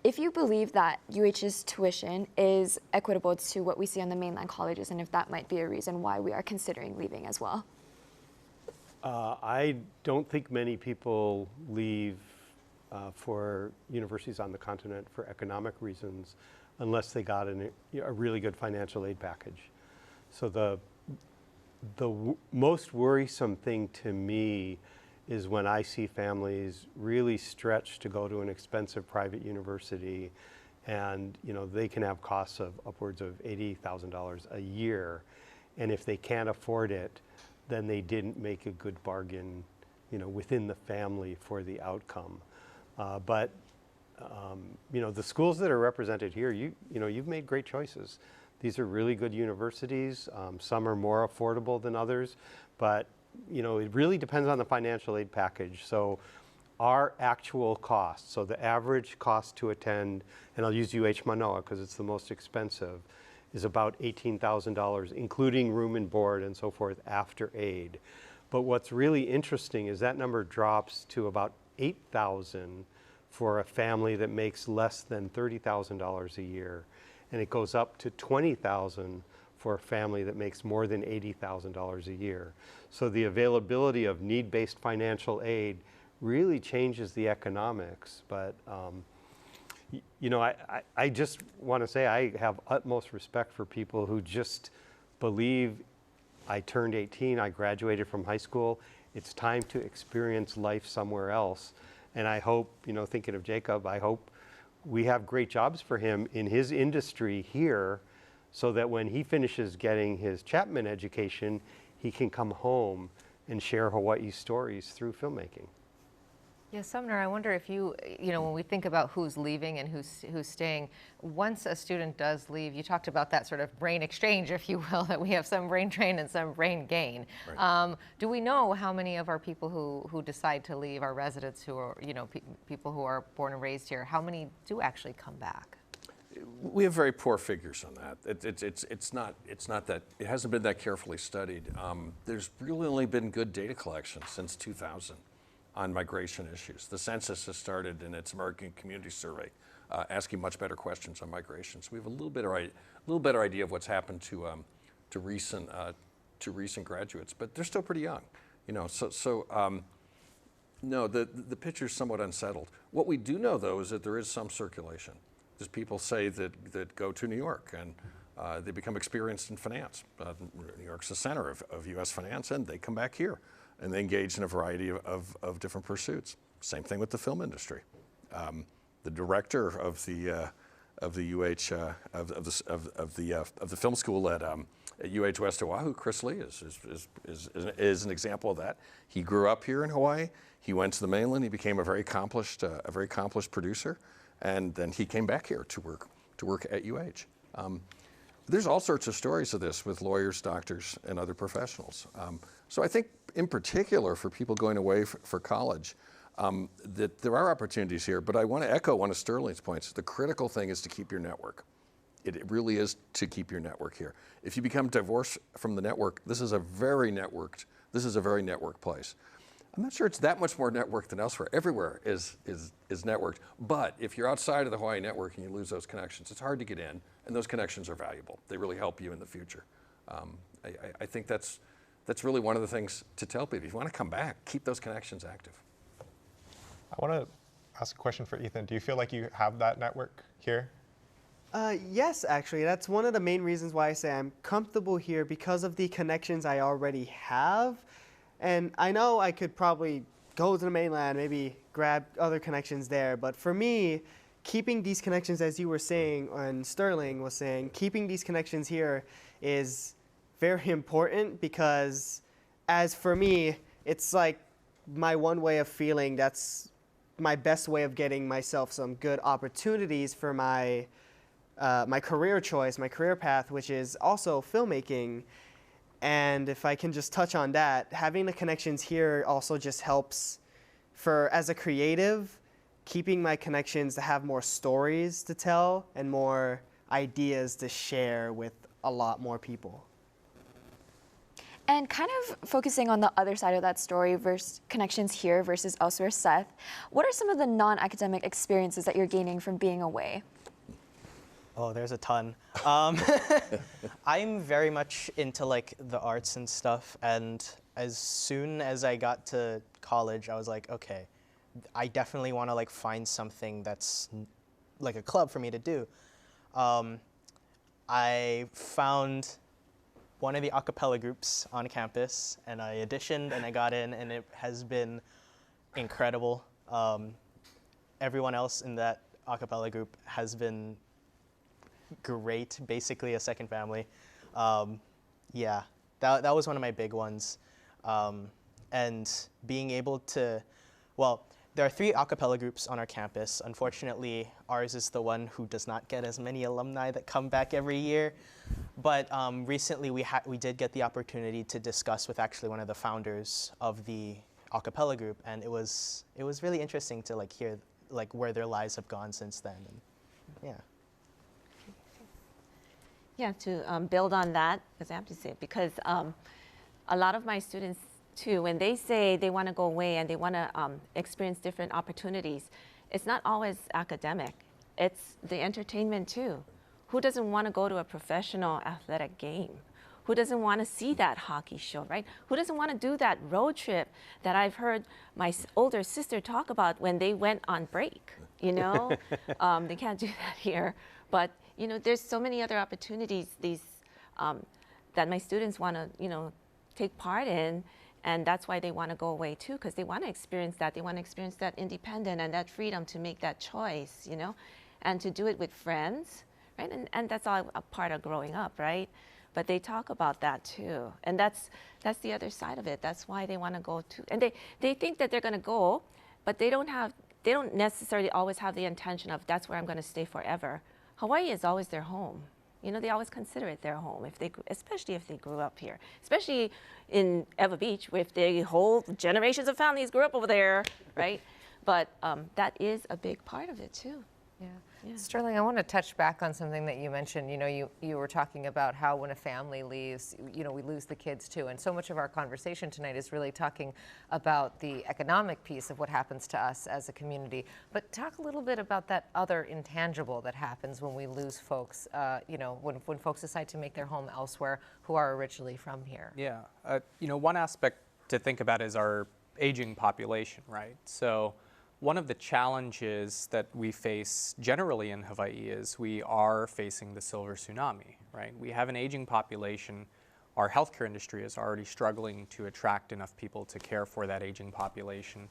if you believe that UH's tuition is equitable to what we see on the mainland colleges, and if that might be a reason why we are considering leaving as well. I don't think many people leave for universities on the continent for economic reasons unless they got a really good financial aid package. So the most worrisome thing to me is when I see families really stretched to go to an expensive private university, and you know they can have costs of upwards of $80,000 a year, and if they can't afford it, then they didn't make a good bargain, you know, within the family for the outcome. But you know, the schools that are represented here, you know, you've made great choices. These are really good universities. Some are more affordable than others, but you know, it really depends on the financial aid package. So our actual cost, so the average cost to attend, and I'll use UH Manoa because it's the most expensive, is about $18,000, including room and board and so forth after aid. But what's really interesting is that number drops to about $8,000 for a family that makes less than $30,000 a year, and it goes up to $20,000 for a family that makes more than $80,000 a year. So the availability of need-based financial aid really changes the economics. But you know, I just want to say I have utmost respect for people who just believe, I turned 18, I graduated from high school, it's time to experience life somewhere else. And I hope, you know, thinking of Jacob, I hope we have great jobs for him in his industry here, so that when he finishes getting his Chapman education, he can come home and share Hawaii stories through filmmaking. Yeah, Sumner, I wonder if you know, when we think about who's leaving and who's staying, once a student does leave, you talked about that sort of brain exchange, if you will, that we have some brain drain and some brain gain. Right. Do we know how many of our people who decide to leave, our residents who are, you know, people who are born and raised here, how many do actually come back? We have very poor figures on that. It's not that, it hasn't been that carefully studied. There's really only been good data collection since 2000. On migration issues. The census has started in its American Community Survey, asking much better questions on migration. So we have a little better idea of what's happened to recent graduates, but they're still pretty young, you know. No, the picture's somewhat unsettled. What we do know, though, is that there is some circulation. There's people say that go to New York and they become experienced in finance. New York's the center of U.S. finance, and they come back here. And they engage in a variety of different pursuits. Same thing with the film industry. The director of the the UH of the film school at UH West Oahu. Chris Lee is an example of that. He grew up here in Hawaii. He went to the mainland. He became a very accomplished producer, and then he came back here to work at UH. There's all sorts of stories of this with lawyers, doctors, and other professionals. So I think, in particular, for people going away for college, that there are opportunities here. But I want to echo one of Sterling's points. The critical thing is to keep your network. It really is to keep your network here. If you become divorced from the network, this is a very networked place. I'm not sure it's that much more networked than elsewhere. Everywhere is networked. But if you're outside of the Hawaii network and you lose those connections, it's hard to get in, and those connections are valuable. They really help you in the future. I think that's really one of the things to tell people. If you want to come back, keep those connections active. I want to ask a question for Ethan. Do you feel like you have that network here? Yes, actually. That's one of the main reasons why I say I'm comfortable here, because of the connections I already have. And I know I could probably go to the mainland, maybe grab other connections there. But for me, keeping these connections, as you were saying, and Sterling was saying, keeping these connections here is very important, because as for me, it's like my one way of feeling that's my best way of getting myself some good opportunities for my my career choice, my career path, which is also filmmaking. And if I can just touch on that, having the connections here also just helps for, as a creative, keeping my connections to have more stories to tell and more ideas to share with a lot more people. And kind of focusing on the other side of that story versus connections here versus elsewhere, Seth, what are some of the non-academic experiences that you're gaining from being away? Oh, there's a ton. I'm very much into like the arts and stuff, and as soon as I got to college, I was like, okay, I definitely want to like find something that's like a club for me to do. I found one of the a cappella groups on campus, and I auditioned and I got in, and it has been incredible. Everyone else in that a cappella group has been great, basically a second family. Yeah, that was one of my big ones. And being able to, well, there are 3 a cappella groups on our campus. Unfortunately, ours is the one who does not get as many alumni that come back every year. But recently we did get the opportunity to discuss with actually one of the founders of the a cappella group, and it was really interesting to like hear like where their lives have gone since then. And, yeah. Yeah, to build on that, because I have to say it, because a lot of my students too, when they say they want to go away and they want to experience different opportunities, it's not always academic. It's the entertainment too. Who doesn't want to go to a professional athletic game? Who doesn't want to see that hockey show, right? Who doesn't want to do that road trip that I've heard my older sister talk about when they went on break, you know? They can't do that here, but you know, there's so many other opportunities that my students want to, you know, take part in, and that's why they want to go away too, because they want to experience that. They want to experience that independence and that freedom to make that choice, you know, and to do it with friends, right? And that's all a part of growing up, right? But they talk about that too, and that's the other side of it. That's why they want to go to, and they think that they're going to go, but they don't necessarily always have the intention of that's where I'm going to stay forever. Hawaii is always their home. You know, they always consider it their home, especially if they grew up here. Especially in Ewa Beach, if the whole generations of families grew up over there, right? But that is a big part of it too. Yeah. Sterling, I want to touch back on something that you mentioned. You know, you were talking about how when a family leaves, you know, we lose the kids too. And so much of our conversation tonight is really talking about the economic piece of what happens to us as a community. But talk a little bit about that other intangible that happens when we lose folks, you know, when folks decide to make their home elsewhere who are originally from here. Yeah. You know, one aspect to think about is our aging population, right? So one of the challenges that we face generally in Hawaii is we are facing the silver tsunami, right? We have an aging population. Our healthcare industry is already struggling to attract enough people to care for that aging population.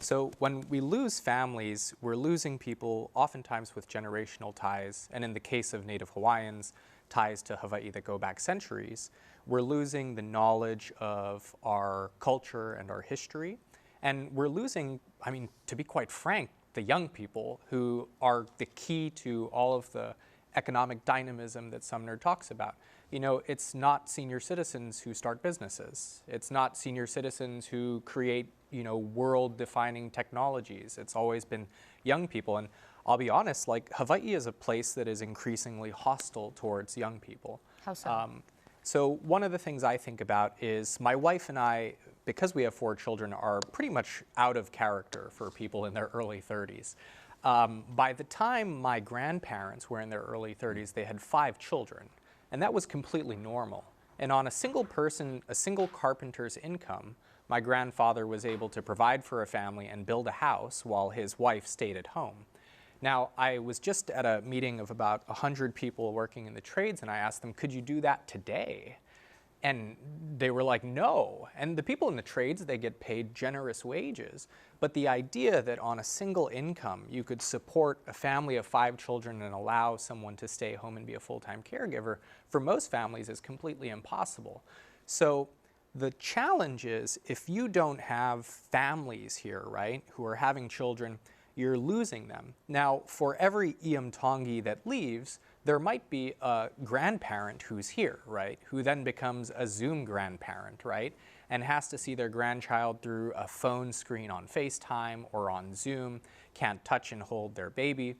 So when we lose families, we're losing people oftentimes with generational ties, and in the case of Native Hawaiians, ties to Hawaii that go back centuries. We're losing the knowledge of our culture and our history, and we're losing, I mean, to be quite frank, the young people who are the key to all of the economic dynamism that Sumner talks about. You know, it's not senior citizens who start businesses. It's not senior citizens who create, you know, world-defining technologies. It's always been young people. And I'll be honest, like, Hawaii is a place that is increasingly hostile towards young people. How so? So one of the things I think about is my wife and I, because we have 4 children, are pretty much out of character for people in their early 30s. By the time my grandparents were in their early 30s, they had 5 children. And that was completely normal. And on a single person, a single carpenter's income, my grandfather was able to provide for a family and build a house while his wife stayed at home. Now, I was just at a meeting of about 100 people working in the trades, and I asked them, could you do that today? And they were like, no. And the people in the trades, they get paid generous wages. But the idea that on a single income, you could support a family of 5 children and allow someone to stay home and be a full-time caregiver, for most families is completely impossible. So the challenge is, if you don't have families here, right, who are having children, you're losing them. Now, for every Iamtongi that leaves, there might be a grandparent who's here, right, who then becomes a Zoom grandparent, right, and has to see their grandchild through a phone screen on FaceTime or on Zoom, can't touch and hold their baby.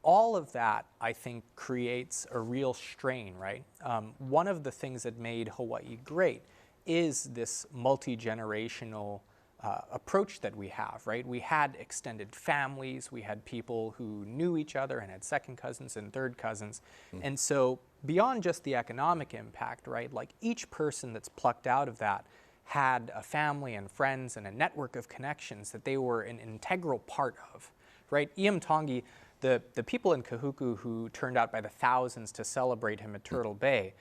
All of that, I think, creates a real strain, right? One of the things that made Hawaii great is this multi-generational approach that we have, right? We had extended families, we had people who knew each other and had second cousins and third cousins. And so beyond just the economic impact, right, like each person that's plucked out of that had a family and friends and a network of connections that they were an integral part of, right? Iamtongi, the people in Kahuku who turned out by the thousands to celebrate him at Turtle Bay,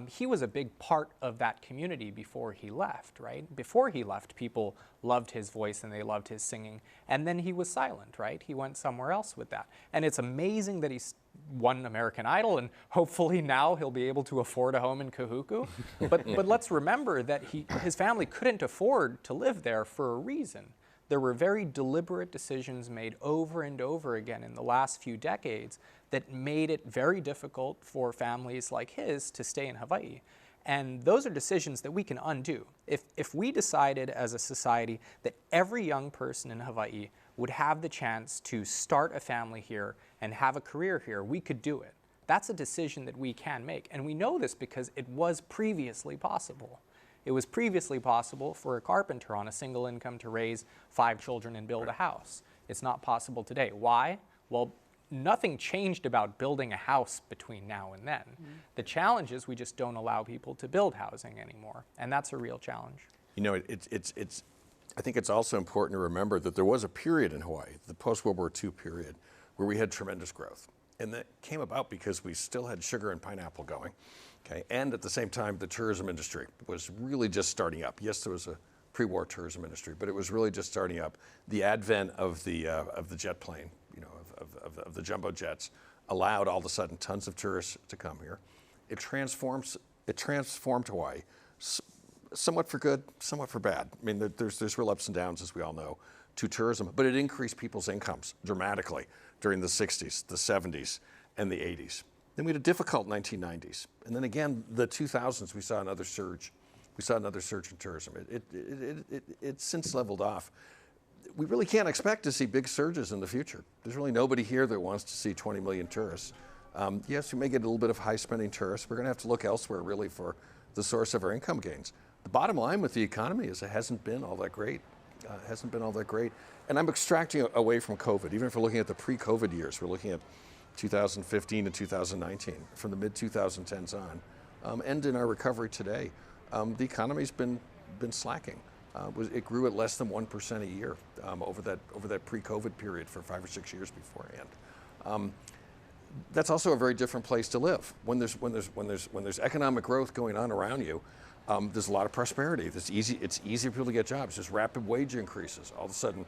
he was a big part of that community before he left, right? Before he left, people loved his voice and they loved his singing, and then he was silent, right? He went somewhere else with that. And it's amazing that he's won American Idol, and hopefully now he'll be able to afford a home in Kahuku. But let's remember that his family couldn't afford to live there for a reason. There were very deliberate decisions made over and over again in the last few decades that made it very difficult for families like his to stay in Hawaii. And those are decisions that we can undo. If we decided as a society that every young person in Hawaii would have the chance to start a family here and have a career here, we could do it. That's a decision that we can make. And we know this because it was previously possible. It was previously possible for a carpenter on a single income to raise 5 children and build a house. It's not possible today. Why? Well, nothing changed about building a house between now and then. The challenge is we just don't allow people to build housing anymore, and that's a real challenge. You know, I think it's also important to remember that there was a period in Hawaii, the post-World War II period, where we had tremendous growth. And that came about because we still had sugar and pineapple going. Okay, and at the same time, the tourism industry was really just starting up. Yes, there was a pre-war tourism industry, but it was really just starting up. The advent of the jet plane, you know, of the jumbo jets, allowed all of a sudden tons of tourists to come here. It transformed Hawaii, somewhat for good, somewhat for bad. I mean, there's real ups and downs, as we all know, to tourism, but it increased people's incomes dramatically during the 60s, the 70s, and the 80s. Then we had a difficult 1990s. And then again, the 2000s, we saw another surge. We saw another surge in tourism. It's since leveled off. We really can't expect to see big surges in the future. There's really nobody here that wants to see 20 million tourists. Yes, we may get a little bit of high-spending tourists. We're going to have to look elsewhere, really, for the source of our income gains. The bottom line with the economy is it hasn't been all that great. And I'm extracting away from COVID. Even if we're looking at the pre-COVID years, we're looking at 2015 to 2019, from the mid-2010s on, and in our recovery today, the economy's been slacking. It grew at less than 1% a year over that pre-COVID period for 5 or 6 years beforehand. That's also a very different place to live. When there's economic growth going on around you, there's a lot of prosperity. It's easy for people to get jobs. There's rapid wage increases. All of a sudden,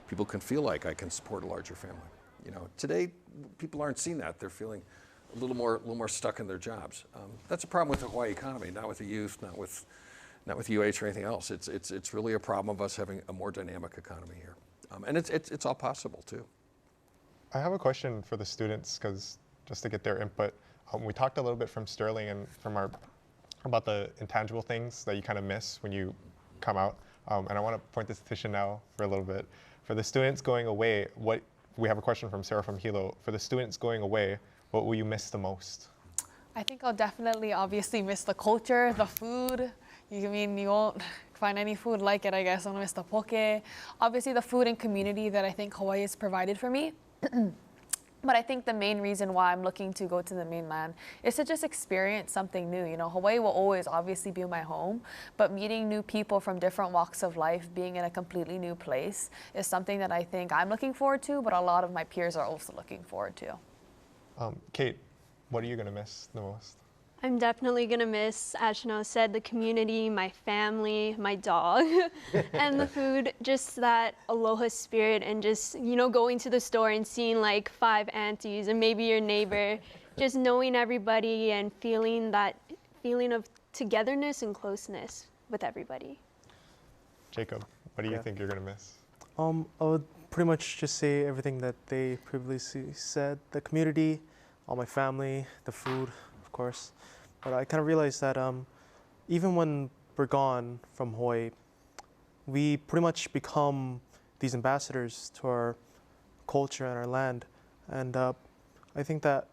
people can feel like I can support a larger family. You know, today people aren't seeing that. They're feeling a little more stuck in their jobs. That's a problem with the Hawaii economy, not with the youth, not with UH or anything else. It's really a problem of us having a more dynamic economy here, and it's all possible too. I have a question for the students, because just to get their input. We talked a little bit from Sterling and from about the intangible things that you kind of miss when you come out. And I want to point this to Chanel for a little bit. For the students going away, we have a question from Sarah from Hilo. For the students going away, what will you miss the most? I think I'll definitely obviously miss the culture, the food. You won't find any food like it, I guess. I'm gonna miss the poke. Obviously the food and community that I think Hawaii has provided for me. But I think the main reason why I'm looking to go to the mainland is to just experience something new. You know, Hawaii will always obviously be my home, but meeting new people from different walks of life, being in a completely new place, is something that I think I'm looking forward to, but a lot of my peers are also looking forward to. Kate, what are you going to miss the most? I'm definitely gonna miss, as Chanel said, the community, my family, my dog, and the food, just that aloha spirit, and just, you know, going to the store and seeing like 5 aunties and maybe your neighbor, just knowing everybody and feeling that feeling of togetherness and closeness with everybody. Jacob, what do you think you're gonna miss? I would pretty much just say everything that they previously said. The community, all my family, the food, of course. But I kind of realized that even when we're gone from Hawaii, we pretty much become these ambassadors to our culture and our land. And I think that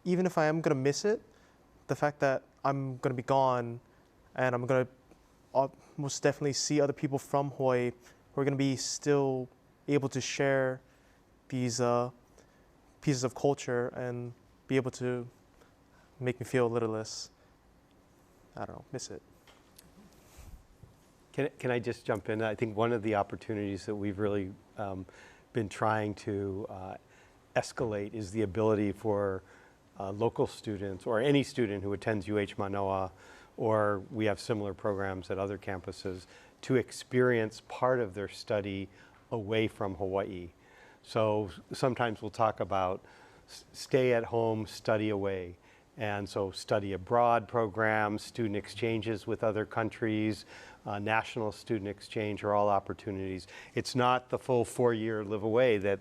even if I am going to miss it, the fact that I'm going to be gone and I'm going to most definitely see other people from Hawaii who are going to be still able to share these pieces of culture and be able to make me feel a little less, I don't know, miss it. Can I just jump in? I think one of the opportunities that we've really been trying to escalate is the ability for local students or any student who attends UH Manoa, or we have similar programs at other campuses, to experience part of their study away from Hawaii. So sometimes we'll talk about stay at home, study away. And so study abroad programs, student exchanges with other countries, national student exchange are all opportunities. It's not the full 4-year live away that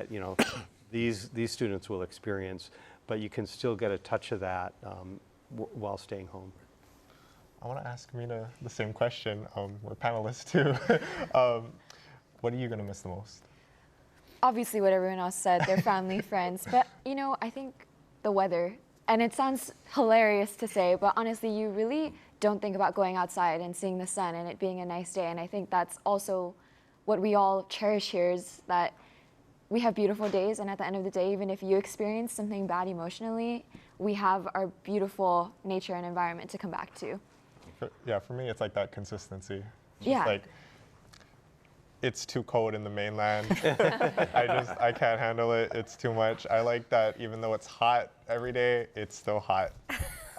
you know these students will experience, but you can still get a touch of that while staying home. I want to ask Mina the same question. We're panelists too. What are you going to miss the most? Obviously what everyone else said, their family, friends, but you know, I think the weather. And it sounds hilarious to say, but honestly, you really don't think about going outside and seeing the sun and it being a nice day. And I think that's also what we all cherish here, is that we have beautiful days. And at the end of the day, even if you experience something bad emotionally, we have our beautiful nature and environment to come back to. For me, it's like that consistency. It's yeah. Like, it's too cold in the mainland. I can't handle it. It's too much. I like that even though it's hot every day, it's still hot.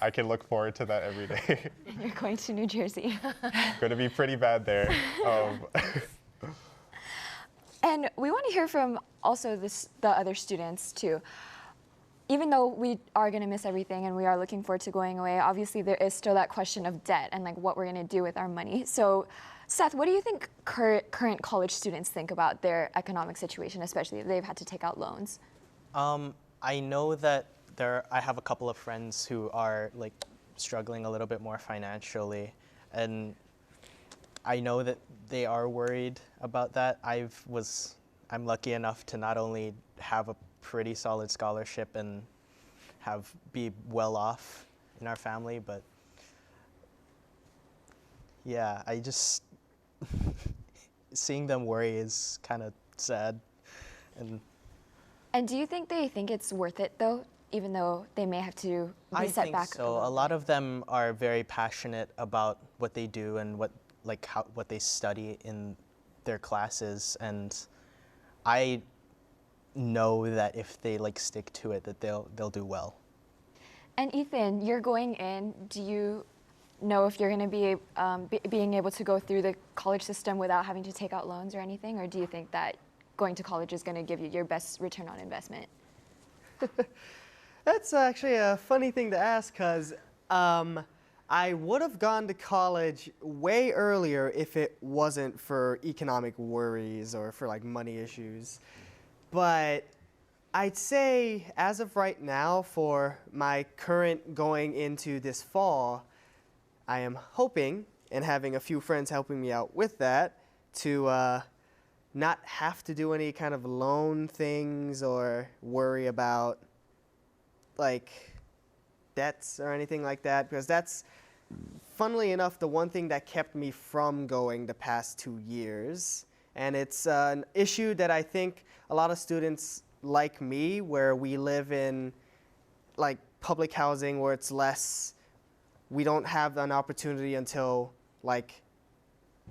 I can look forward to that every day. And you're going to New Jersey. Going to be pretty bad there. And we want to hear from also the other students too. Even though we are going to miss everything and we are looking forward to going away, obviously there is still that question of debt and like what we're going to do with our money. So Seth, what do you think current college students think about their economic situation, especially if they've had to take out loans? I know that I have a couple of friends who are like struggling a little bit more financially, and I know that they are worried about that. I'm lucky enough to not only have a pretty solid scholarship and be well off in our family, but yeah, I just seeing them worry is kind of sad. And do you think they think it's worth it though, even though they may have to be set back? I think so. A lot of them are very passionate about what they do and what they study in their classes, and I know that if they stick to it, that they'll do well. And Ethan, you're going in. Do you know if you're going to be being able to go through the college system without having to take out loans or anything, or do you think that going to college is going to give you your best return on investment? That's actually a funny thing to ask, because I would have gone to college way earlier if it wasn't for economic worries or for like money issues. But I'd say as of right now, for my current going into this fall, I am hoping, and having a few friends helping me out with that, to not have to do any kind of loan things or worry about like debts or anything like that, because that's, funnily enough, the one thing that kept me from going the past 2 years. And it's an issue that I think a lot of students like me, where we live in like public housing where it's less, we don't have an opportunity until like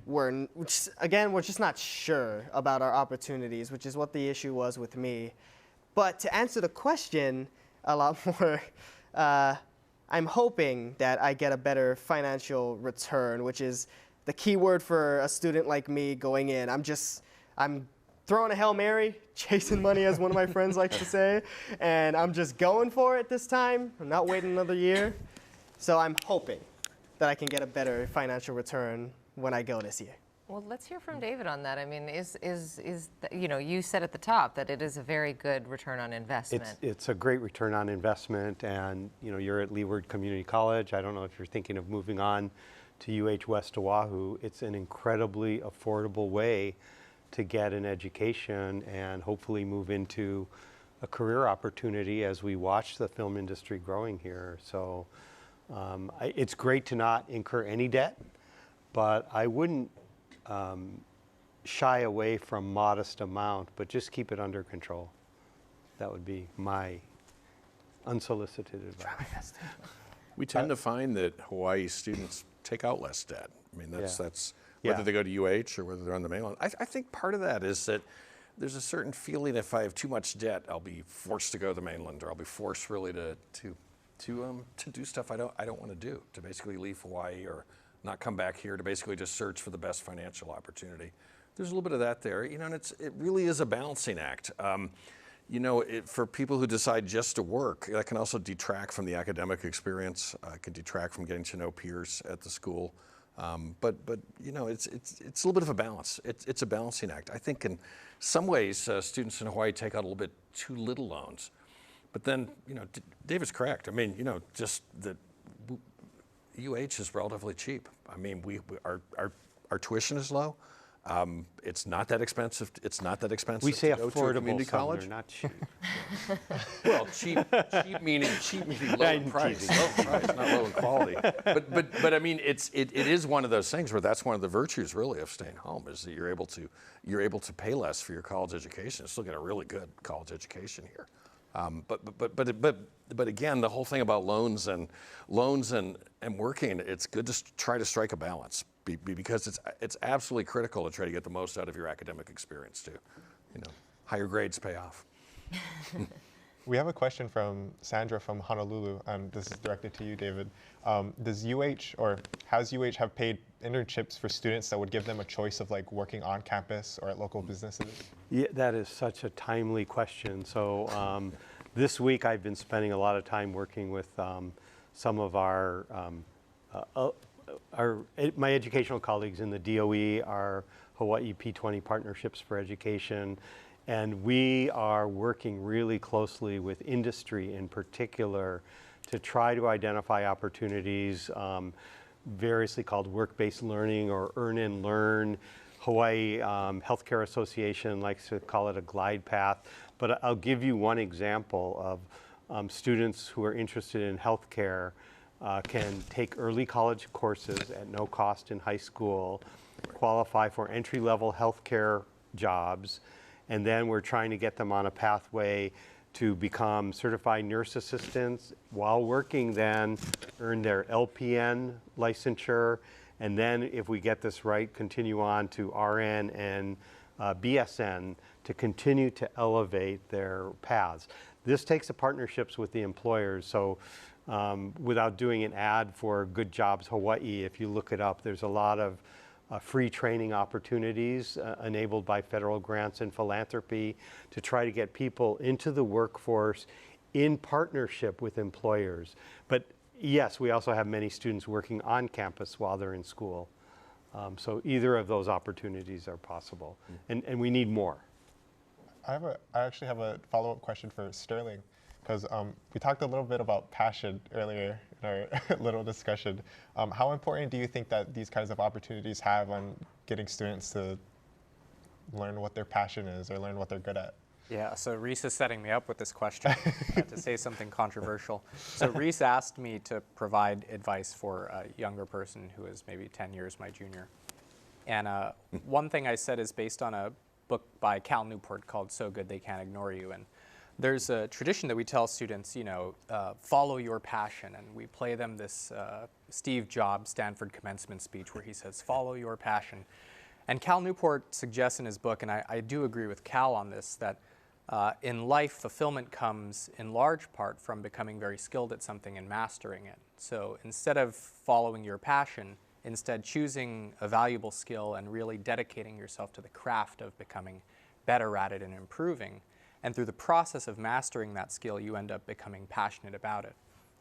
we're just not sure about our opportunities, which is what the issue was with me. But to answer the question a lot more, I'm hoping that I get a better financial return, which is the key word for a student like me going in. I'm throwing a Hail Mary, chasing money, as one of my friends likes to say, and I'm just going for it this time. I'm not waiting another year. So I'm hoping that I can get a better financial return when I go this year. Well, let's hear from David on that. I mean, you know, you said at the top that it is a very good return on investment. It's a great return on investment, and you know, you're at Leeward Community College. I don't know if you're thinking of moving on to UH West Oahu. It's an incredibly affordable way to get an education and hopefully move into a career opportunity as we watch the film industry growing here. So it's great to not incur any debt, but I wouldn't shy away from modest amount, but just keep it under control. That would be my unsolicited advice. We tend to find that Hawaii students take out less debt. I mean, that's whether they go to UH or whether they're on the mainland. I think part of that is that there's a certain feeling if I have too much debt, I'll be forced to go to the mainland, or I'll be forced really to do stuff I don't want to do, to basically leave Hawaii or not come back here, to basically just search for the best financial opportunity. There's a little bit of that there, you know, and it really is a balancing act. You know, for people who decide just to work, that can also detract from the academic experience. It can detract from getting to know peers at the school. But you know, it's a little bit of a balance. It's a balancing act. I think in some ways, students in Hawaii take out a little bit too little loans. But then, you know, David's correct. I mean, you know, just that UH is relatively cheap. I mean, our tuition is low. It's not that expensive. It's not that expensive. We say to go to a community affordable, college. they're not cheap. Well, cheap meaning low in price, not low in quality. But I mean, it is one of those things where that's one of the virtues really of staying home, is that you're able to pay less for your college education and still get a really good college education here. But again, the whole thing about loans and working, it's good to try to strike a balance, because it's absolutely critical to try to get the most out of your academic experience too. You know, higher grades pay off. We have a question from Sandra from Honolulu, and this is directed to you, David. Does UH, or has UH have paid internships for students that would give them a choice of like working on campus or at local businesses? Yeah, that is such a timely question. So this week I've been spending a lot of time working with some of my educational colleagues in the DOE, our Hawaii P20 Partnerships for Education, and we are working really closely with industry in particular to try to identify opportunities, variously called work-based learning or earn and learn. Hawaii Healthcare Association likes to call it a glide path, but I'll give you one example of students who are interested in healthcare can take early college courses at no cost in high school, qualify for entry-level healthcare jobs, and then we're trying to get them on a pathway to become certified nurse assistants, while working then earn their LPN licensure, and then if we get this right, continue on to RN and BSN to continue to elevate their paths. This takes the partnerships with the employers. So without doing an ad for Good Jobs Hawaii, if you look it up, there's a lot of free training opportunities enabled by federal grants and philanthropy to try to get people into the workforce in partnership with employers. But yes, we also have many students working on campus while they're in school. So either of those opportunities are possible, and we need more. I actually have a follow-up question for Sterling, because we talked a little bit about passion earlier in our little discussion. How important do you think that these kinds of opportunities have on getting students to learn what their passion is or learn what they're good at? Yeah, so Reece is setting me up with this question. I had to say something controversial. So Reece asked me to provide advice for a younger person who is maybe 10 years my junior. And one thing I said is based on a book by Cal Newport called So Good They Can't Ignore You. And there's a tradition that we tell students, you know, follow your passion. And we play them this Steve Jobs Stanford commencement speech where he says, follow your passion. And Cal Newport suggests in his book, and I do agree with Cal on this, that in life, fulfillment comes in large part from becoming very skilled at something and mastering it. So instead of following your passion, instead choosing a valuable skill and really dedicating yourself to the craft of becoming better at it and improving. And through the process of mastering that skill, you end up becoming passionate about it.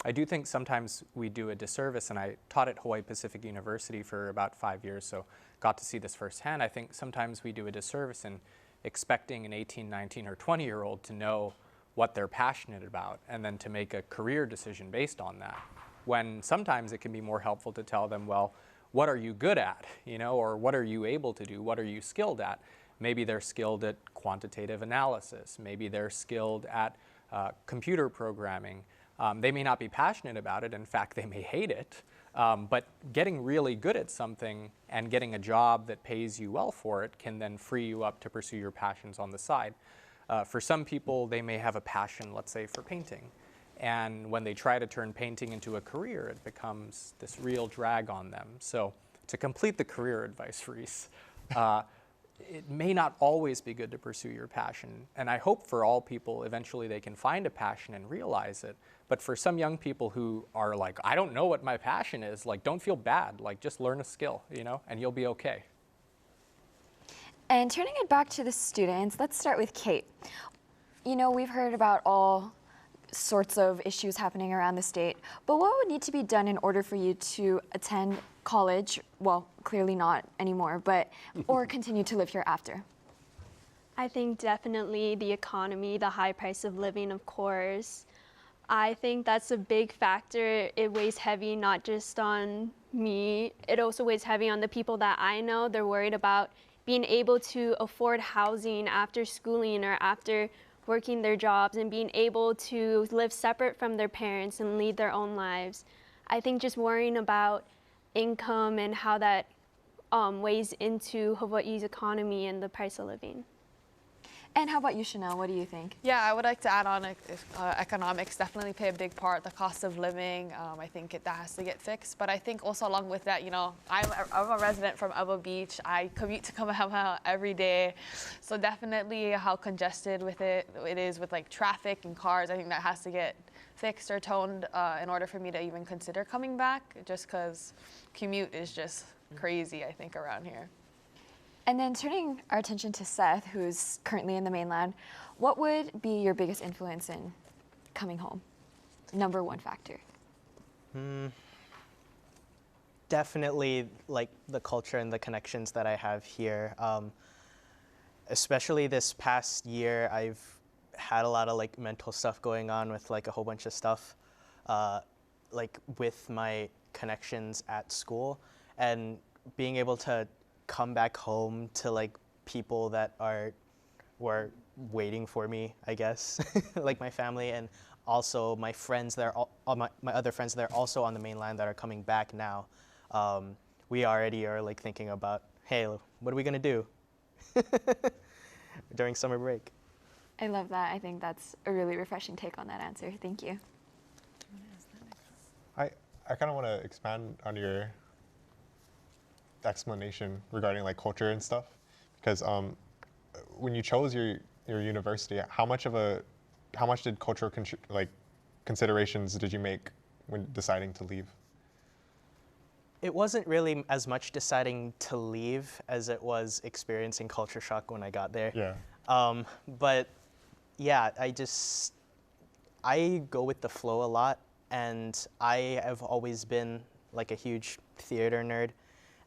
I do think sometimes we do a disservice, and I taught at Hawaii Pacific University for about 5 years, so got to see this firsthand. I think sometimes we do a disservice in expecting an 18, 19, or 20-year-old to know what they're passionate about and then to make a career decision based on that. When sometimes it can be more helpful to tell them, well, what are you good at, you know, or what are you able to do? What are you skilled at? Maybe they're skilled at quantitative analysis. Maybe they're skilled at computer programming. They may not be passionate about it. In fact, they may hate it. But getting really good at something and getting a job that pays you well for it can then free you up to pursue your passions on the side. For some people, they may have a passion, let's say, for painting. And when they try to turn painting into a career, it becomes this real drag on them. So to complete the career advice, Reece, it may not always be good to pursue your passion. And I hope for all people, eventually they can find a passion and realize it. But for some young people who are like, I don't know what my passion is, like, don't feel bad. Like, just learn a skill, you know, and you'll be okay. And turning it back to the students, let's start with Kate. You know, we've heard about all sorts of issues happening around the state, but what would need to be done in order for you to attend college? Well, clearly not anymore, but or continue to live here after? I think definitely the economy, the high price of living, of course. I think that's a big factor. It weighs heavy not just on me, it also weighs heavy on the people that I know. They're worried about being able to afford housing after schooling or after working their jobs and being able to live separate from their parents and lead their own lives. I think just worrying about income and how that weighs into Hawaii's economy and the price of living. And how about you, Chanel? What do you think? Yeah, I would like to add on economics definitely play a big part. The cost of living, I think that has to get fixed. But I think also along with that, you know, I'm a resident from Ewa Beach. I commute to Kamehameha every day. So definitely how congested it is with like traffic and cars. I think that has to get fixed or toned in order for me to even consider coming back, just because commute is just crazy, I think, around here. And then turning our attention to Seth, who's currently in the mainland, what would be your biggest influence in coming home? Number one factor. Definitely like the culture and the connections that I have here. Especially this past year, I've had a lot of like mental stuff going on with like a whole bunch of stuff, like with my connections at school, and being able to come back home to like people that were waiting for me, I guess, like my family, and also my friends that are my other friends that are also on the mainland that are coming back now. We already are like thinking about, hey, what are we gonna do during summer break? I love that. I think that's a really refreshing take on that answer. Thank you. I kind of want to expand on your explanation regarding like culture and stuff, because when you chose your university, how much of a how much did cultural considerations did you make when deciding to leave? It wasn't really as much deciding to leave as it was experiencing culture shock when I got there. Yeah. But yeah, I go with the flow a lot, and I have always been like a huge theater nerd.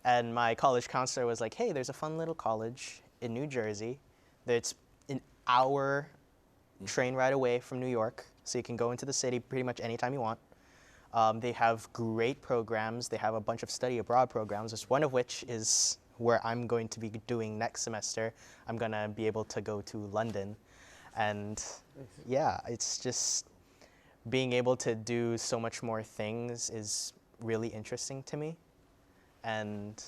And my college counselor was like, hey, there's a fun little college in New Jersey that's an hour train ride away from New York, so you can go into the city pretty much anytime you want. They have great programs. They have a bunch of study abroad programs, just one of which is where I'm going to be doing next semester. I'm going to be able to go to London. And yeah, it's just being able to do so much more things is really interesting to me. And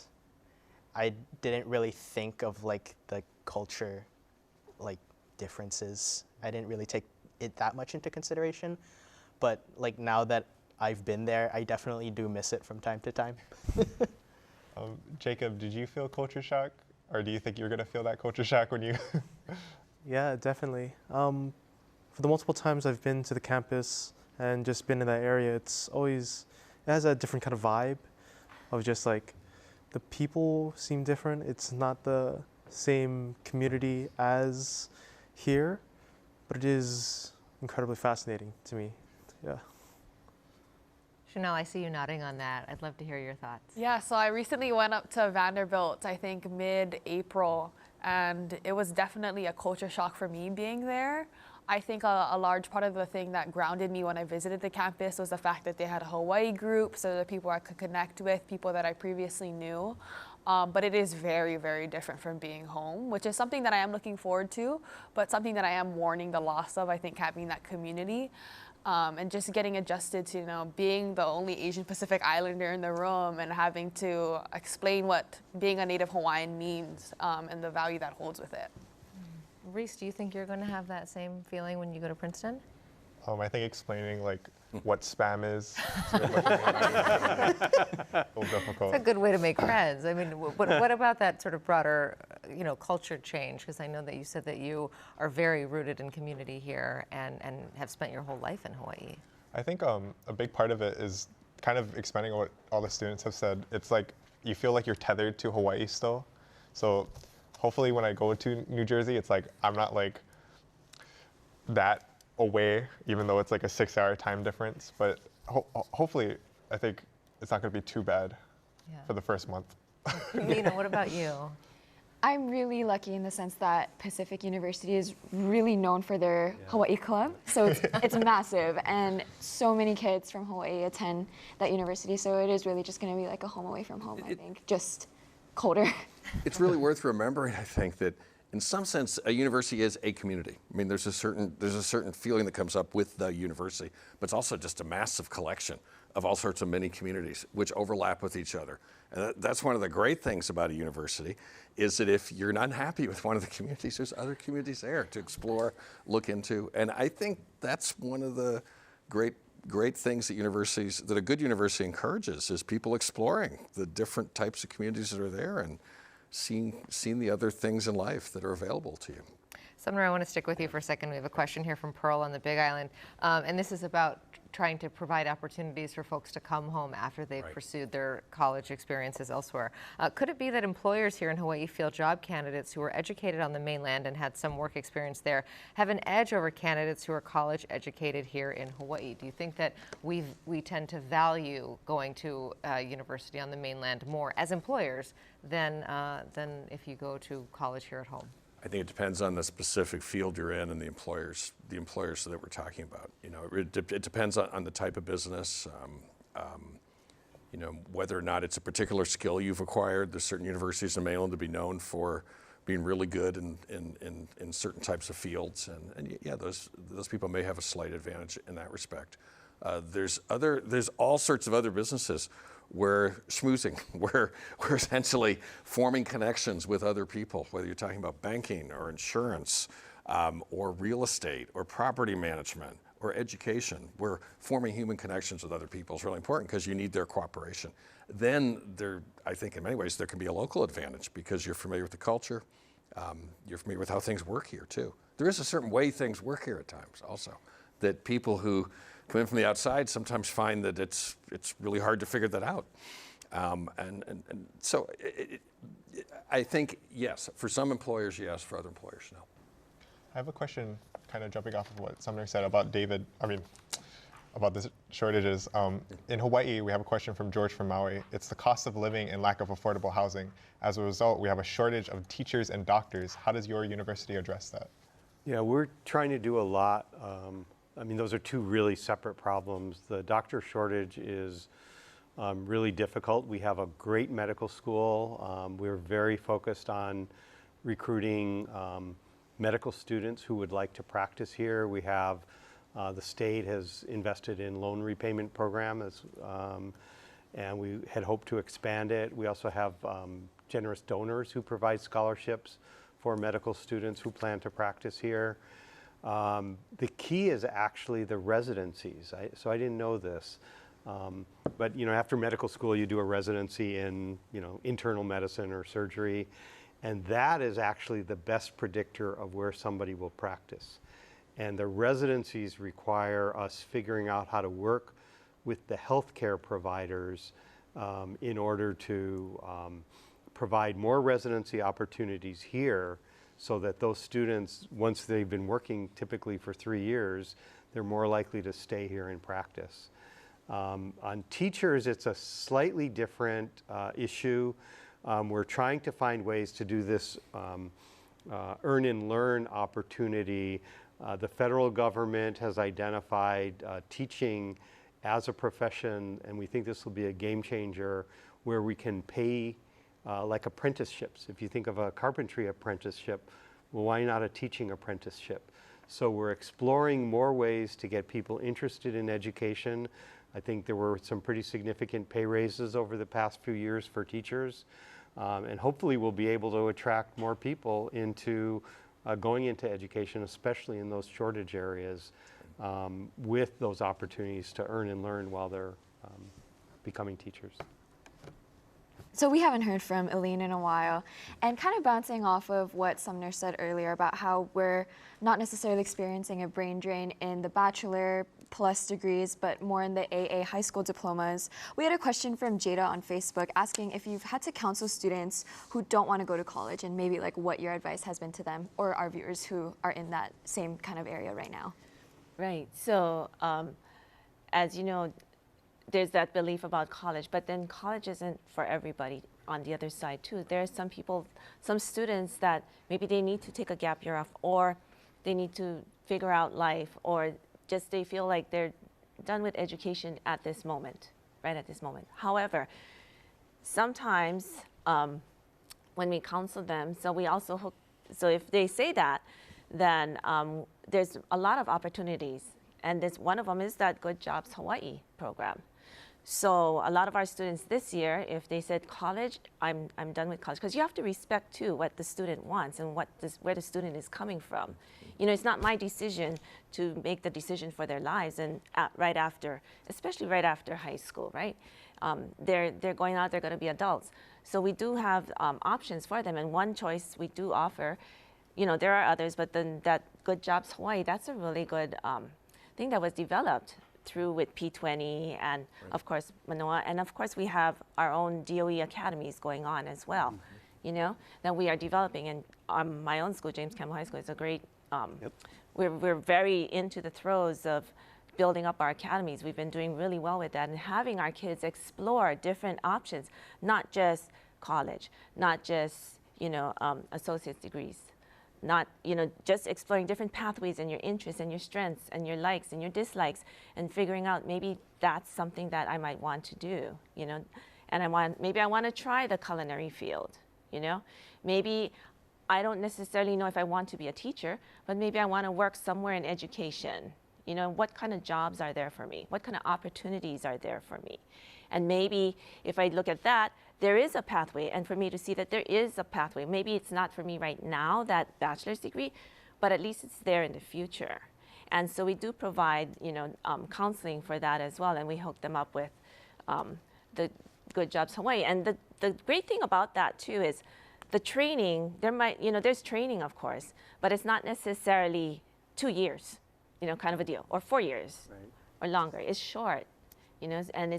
I didn't really think of like the culture like differences. I didn't really take it that much into consideration. But like now that I've been there, I definitely do miss it from time to time. Jacob, did you feel culture shock? Or do you think you're going to feel that culture shock when you... Yeah, definitely. For the multiple times I've been to the campus and just been in that area, it has a different kind of vibe of just like, the people seem different. It's not the same community as here, but it is incredibly fascinating to me, yeah. Chanel, I see you nodding on that. I'd love to hear your thoughts. Yeah, so I recently went up to Vanderbilt, I think mid-April, and it was definitely a culture shock for me being there. I think a large part of the thing that grounded me when I visited the campus was the fact that they had a Hawaii group, so the people I could connect with, people that I previously knew. But it is very, very different from being home, which is something that I am looking forward to, but something that I am mourning the loss of, I think, having that community. And just getting adjusted to, you know, being the only Asian Pacific Islander in the room and having to explain what being a native Hawaiian means and the value that holds with it. Reece, do you think you're going to have that same feeling when you go to Princeton? I think explaining like what spam is a little difficult. It's a good way to make friends. I mean, what about that sort of broader, you know, culture change? Because I know that you said that you are very rooted in community here and have spent your whole life in Hawaii. I think a big part of it is kind of expanding on what all the students have said. It's like you feel like you're tethered to Hawaii still. So hopefully when I go to New Jersey, it's like I'm not like that away, even though it's like a 6-hour time difference. But hopefully, I think it's not going to be too bad for the first month. Mina, what about you? I'm really lucky in the sense that Pacific University is really known for their Hawaii club. So it's massive, and so many kids from Hawaii attend that university. So it is really just going to be like a home away from home, I think, just colder. It's really worth remembering, I think, that in some sense, a university is a community. I mean, there's a certain feeling that comes up with the university, but it's also just a massive collection of all sorts of mini communities which overlap with each other. And that's one of the great things about a university, is that if you're not happy with one of the communities, there's other communities there to explore, look into. And I think that's one of the great things that a good university encourages, is people exploring the different types of communities that are there and seeing the other things in life that are available to you. Sumner, I want to stick with you for a second. We have a question here from Pearl on the Big Island, and this is about trying to provide opportunities for folks to come home after they've pursued their college experiences elsewhere. Could it be that employers here in Hawaii feel job candidates who were educated on the mainland and had some work experience there have an edge over candidates who are college educated here in Hawaii? Do you think that we tend to value going to a university on the mainland more as employers than if you go to college here at home? I think it depends on the specific field you're in and the employers that we're talking about. You know, it depends on the type of business. You know, whether or not it's a particular skill you've acquired. There's certain universities in the mainland to be known for being really good in certain types of fields, and yeah, those people may have a slight advantage in that respect. There's all sorts of other businesses where schmoozing, where we're essentially forming connections with other people, whether you're talking about banking or insurance, or real estate or property management or education, where forming human connections with other people is really important because you need their cooperation. Then I think in many ways there can be a local advantage because you're familiar with the culture, you're familiar with how things work here too. there is a certain way things work here at times also, that people who come in from the outside sometimes find that it's really hard to figure that out. And so I think, yes, for some employers, yes, for other employers, no. I have a question kind of jumping off of what Sumner said about about the shortages. In Hawaii, we have a question from George from Maui. It's the cost of living and lack of affordable housing. As a result, we have a shortage of teachers and doctors. How does your university address that? Yeah, we're trying to do a lot. Those are two really separate problems. The doctor shortage is really difficult. We have a great medical school. We're very focused on recruiting medical students who would like to practice here. We have the state has invested in loan repayment program, and we had hoped to expand it. We also have generous donors who provide scholarships for medical students who plan to practice here. The key is actually the residencies. So I didn't know this, but after medical school, you do a residency in internal medicine or surgery, and that is actually the best predictor of where somebody will practice. And the residencies require us figuring out how to work with the healthcare providers in order to provide more residency opportunities here, so that those students, once they've been working typically for 3 years, they're more likely to stay here and practice. On teachers, it's a slightly different issue. We're trying to find ways to do this earn and learn opportunity. The federal government has identified teaching as a profession, and we think this will be a game changer, where we can pay like apprenticeships. If you think of a carpentry apprenticeship, well, why not a teaching apprenticeship? So we're exploring more ways to get people interested in education. I think there were some pretty significant pay raises over the past few years for teachers, and hopefully we'll be able to attract more people into going into education, especially in those shortage areas, with those opportunities to earn and learn while they're becoming teachers. So we haven't heard from Eileen in a while, and kind of bouncing off of what Sumner said earlier about how we're not necessarily experiencing a brain drain in the bachelor plus degrees, but more in the AA high school diplomas. We had a question from Jada on Facebook asking if you've had to counsel students who don't want to go to college, and maybe like what your advice has been to them or our viewers who are in that same kind of area right now. Right. So as you know, there's that belief about college, but then college isn't for everybody on the other side too. There are some people, some students that maybe they need to take a gap year off, or they need to figure out life, or just they feel like they're done with education at this moment, right at this moment. However, sometimes when we counsel them, so we also hook, so if they say that, then there's a lot of opportunities. And this, one of them is that Good Jobs Hawaii program. So a lot of our students this year, if they said college, I'm done with college, because you have to respect too what the student wants and where the student is coming from. It's not my decision to make the decision for their lives, and right after, especially right after high school, right? They're going out, they're going to be adults. So we do have options for them, and one choice we do offer, there are others, but then that Good Jobs Hawaii, that's a really good thing that was developed through with P20 and of course Manoa, and of course we have our own DOE academies going on as well, that we are developing. And my own school, James Campbell High School, is a great, we're very into the throes of building up our academies. We've been doing really well with that and having our kids explore different options, not just college, not just, associate's degrees, not, just exploring different pathways and your interests and your strengths and your likes and your dislikes, and figuring out maybe that's something that I might want to do, and maybe I want to try the culinary field, maybe I don't necessarily know if I want to be a teacher, but maybe I want to work somewhere in education. What kind of jobs are there for me? What kind of opportunities are there for me? And maybe if I look at that, there is a pathway, and for me to see that there is a pathway. Maybe it's not for me right now, that bachelor's degree, but at least it's there in the future. And so we do provide, counseling for that as well, and we hook them up with the Good Jobs Hawaii. And the great thing about that too is the training, there's training, of course, but it's not necessarily 2 years, kind of a deal, or 4 years, Right. or longer. It's short, and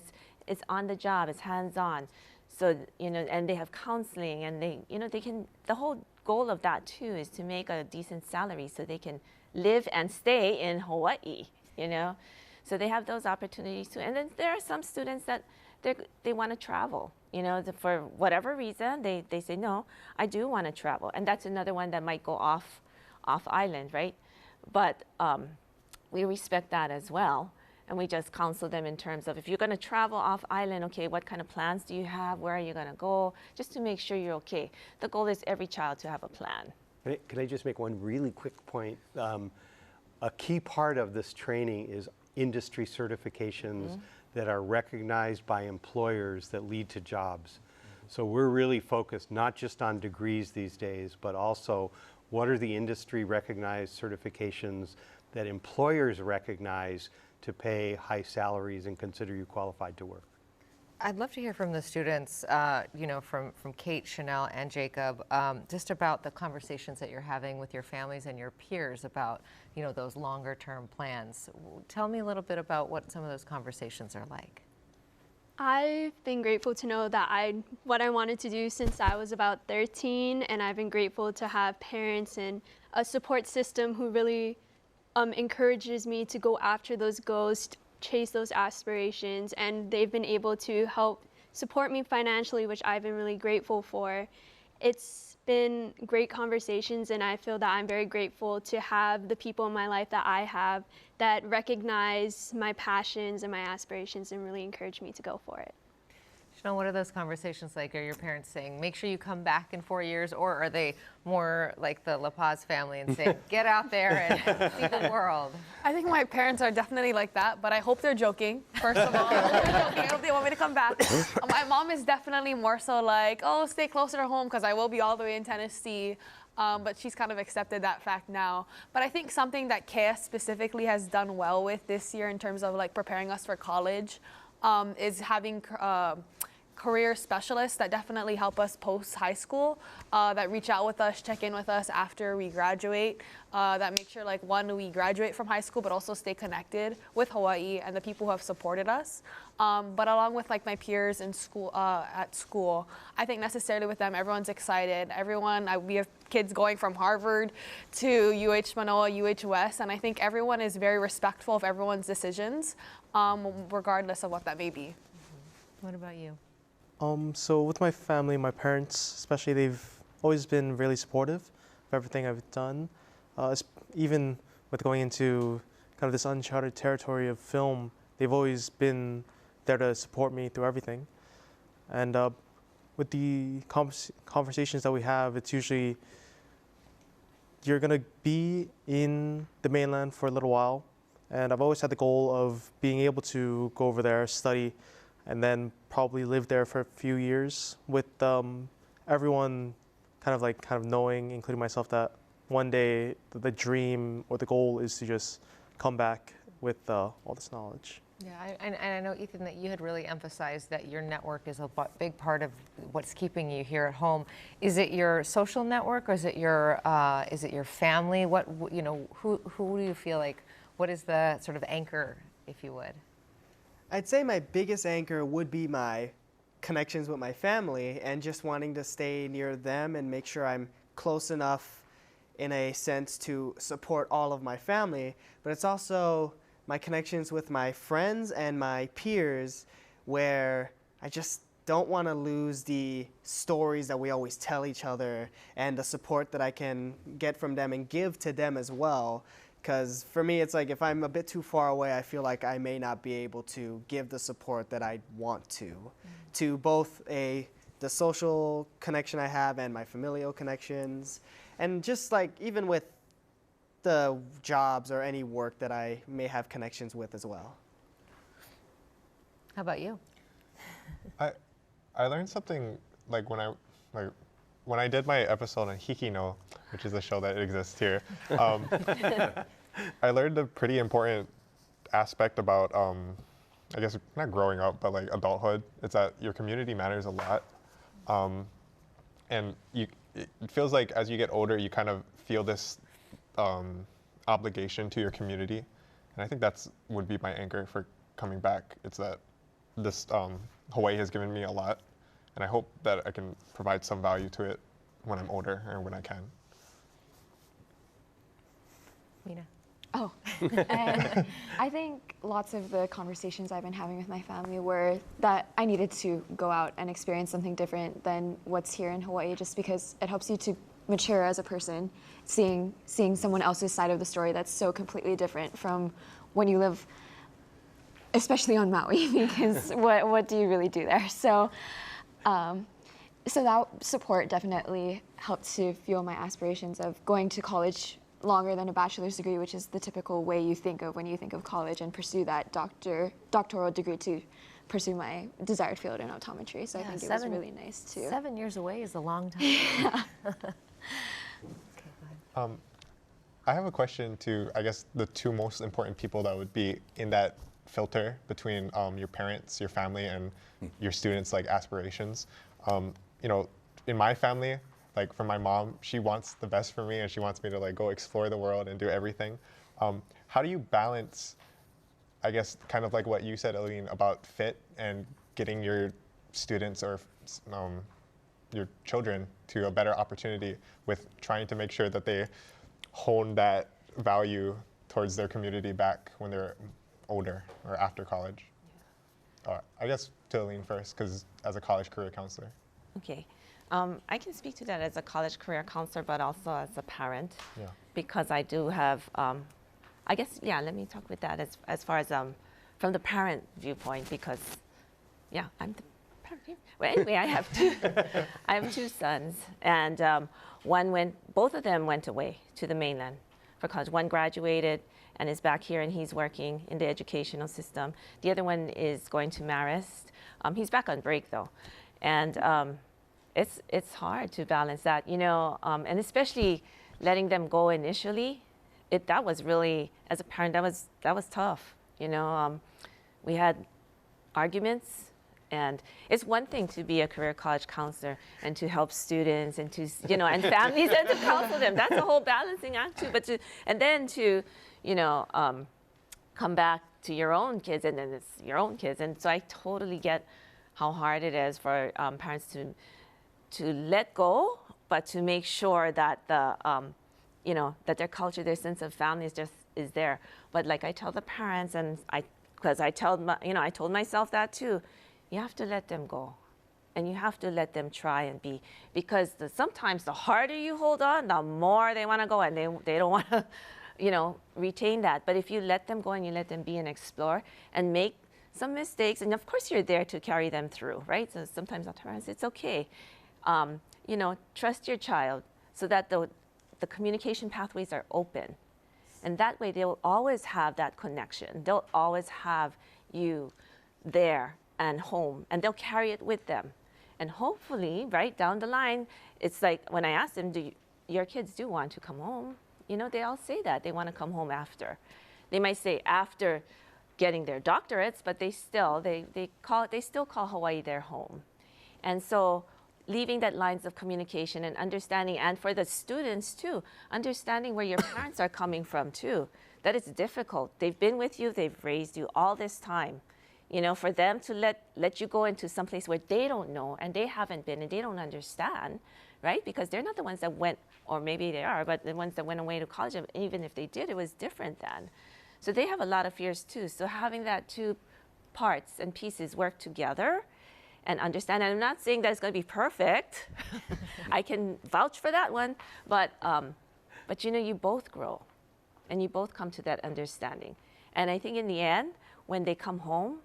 it's on the job, it's hands-on. So, and they have counseling, and the whole goal of that too is to make a decent salary so they can live and stay in Hawaii, So they have those opportunities too. And then there are some students that they want to travel, for whatever reason, they say, no, I do want to travel. And that's another one that might go off island, right? But we respect that as well. And we just counsel them in terms of, if you're going to travel off island, okay, what kind of plans do you have? Where are you going to go? Just to make sure you're okay. The goal is every child to have a plan. Can I just make one really quick point? A key part of this training is industry certifications that are recognized by employers that lead to jobs. So we're really focused not just on degrees these days, but also what are the industry recognized certifications that employers recognize to pay high salaries and consider you qualified to work. I'd love to hear from the students, from Kate, Chanel, and Jacob, just about the conversations that you're having with your families and your peers about, those longer-term plans. Tell me a little bit about what some of those conversations are like. I've been grateful to know that what I wanted to do since I was about 13, and I've been grateful to have parents and a support system who really encourages me to go after those goals, chase those aspirations, and they've been able to help support me financially, which I've been really grateful for. It's been great conversations, and I feel that I'm very grateful to have the people in my life that I have that recognize my passions and my aspirations and really encourage me to go for it. Chanel, what are those conversations like? Are your parents saying, make sure you come back in 4 years, or are they more like the Lapas family and saying, get out there and see the world? I think my parents are definitely like that, but I hope they're joking, first of all. I hope they're joking. I hope they want me to come back. My mom is definitely more so like, oh, stay closer to home, because I will be all the way in Tennessee. But she's kind of accepted that fact now. But I think something that KS specifically has done well with this year in terms of like preparing us for college is having career specialists that definitely help us post high school, that reach out with us, check in with us after we graduate, that make sure like we graduate from high school, but also stay connected with Hawaii and the people who have supported us. But along with like my peers in school, at school, I think necessarily with them, everyone's excited. We have kids going from Harvard to UH Manoa, UH West, and I think everyone is very respectful of everyone's decisions, regardless of what that may be. What about you? So with my family, my parents especially, they've always been really supportive of everything I've done. Even with going into kind of this uncharted territory of film, they've always been there to support me through everything. And with the conversations that we have, it's usually you're going to be in the mainland for a little while. And I've always had the goal of being able to go over there, study, and then probably live there for a few years with everyone kind of knowing, including myself, that one day the dream or the goal is to just come back with all this knowledge. Yeah, and I know, Ethan, that you had really emphasized that your network is a big part of what's keeping you here at home. Is it your social network, or is it your family? Who do you feel like? What is the sort of anchor, if you would? I'd say my biggest anchor would be my connections with my family and just wanting to stay near them and make sure I'm close enough in a sense to support all of my family. But it's also my connections with my friends and my peers, where I just don't want to lose the stories that we always tell each other and the support that I can get from them and give to them as well. Because for me, it's like if I'm a bit too far away, I feel like I may not be able to give the support that I want to both the social connection I have and my familial connections. And just like even with the jobs or any work that I may have connections with as well. How about you? I learned something like when I did my episode on Hikino, which is a show that exists here. I learned a pretty important aspect about, I guess not growing up, but like adulthood. It's that your community matters a lot, and it feels like as you get older, you kind of feel this obligation to your community. And I think that's would be my anchor for coming back. It's that this Hawaii has given me a lot, and I hope that I can provide some value to it when I'm older or when I can. Mina. Oh, and I think lots of the conversations I've been having with my family were that I needed to go out and experience something different than what's here in Hawaii, just because it helps you to mature as a person, seeing someone else's side of the story that's so completely different from when you live, especially on Maui, because what do you really do there? So, so that support definitely helped to fuel my aspirations of going to college longer than a bachelor's degree, which is the typical way you think of when you think of college, and pursue that doctoral degree to pursue my desired field in optometry. So I think it was really nice too. 7 years away is a long time. Yeah. I have a question to, I guess, the two most important people that would be in that filter between your parents, your family, and your students' like aspirations. You know, in my family, like for my mom, she wants the best for me and she wants me to like go explore the world and do everything. How do you balance, I guess, kind of like what you said, Aline, about fit and getting your students or your children to a better opportunity with trying to make sure that they hone that value towards their community back when they're older or after college? Yeah. I guess to Aline first, because as a college career counselor. Okay. I can speak to that as a college career counselor, but also as a parent, because I do have, I guess, yeah, let me talk with that as far as from the parent viewpoint, because, yeah, I'm the parent here. Well, anyway, I have two sons, and both of them went away to the mainland for college. One graduated and is back here, and he's working in the educational system. The other one is going to Marist. He's back on break, though, and it's hard to balance that, you know, and especially letting them go initially. That was really, as a parent, that was tough. You know, we had arguments, and it's one thing to be a career college counselor and to help students and to, you know, and families and to counsel them. That's a whole balancing act too. But then to, you know, come back to your own kids, and then it's your own kids. And so I totally get how hard it is for parents to let go, but to make sure that you know, that their culture, their sense of family is there. But like I tell the parents, and because I told myself that too, you have to let them go, and you have to let them try and be, because sometimes the harder you hold on, the more they want to go, and they don't want to, you know, retain that. But if you let them go and you let them be and explore and make some mistakes, and of course you're there to carry them through, right? So sometimes I'll tell parents, it's okay. You know, trust your child so that the communication pathways are open. And that way they'll always have that connection. They'll always have you there and home, and they'll carry it with them. And hopefully, right down the line, it's like when I ask them, your kids do want to come home? You know, they all say that. They want to come home after. They might say after getting their doctorates, but they still call Hawaii their home. And so leaving that lines of communication and understanding, and for the students too, understanding where your parents are coming from too. That is difficult. They've been with you, they've raised you all this time. You know, for them to let you go into some place where they don't know and they haven't been and they don't understand, right? Because they're not the ones that went, or maybe they are, but the ones that went away to college, even if they did, it was different then. So they have a lot of fears too. So having that two parts and pieces work together and understand, and I'm not saying that it's going to be perfect. I can vouch for that one, but you know, you both grow, and you both come to that understanding. And I think in the end, when they come home,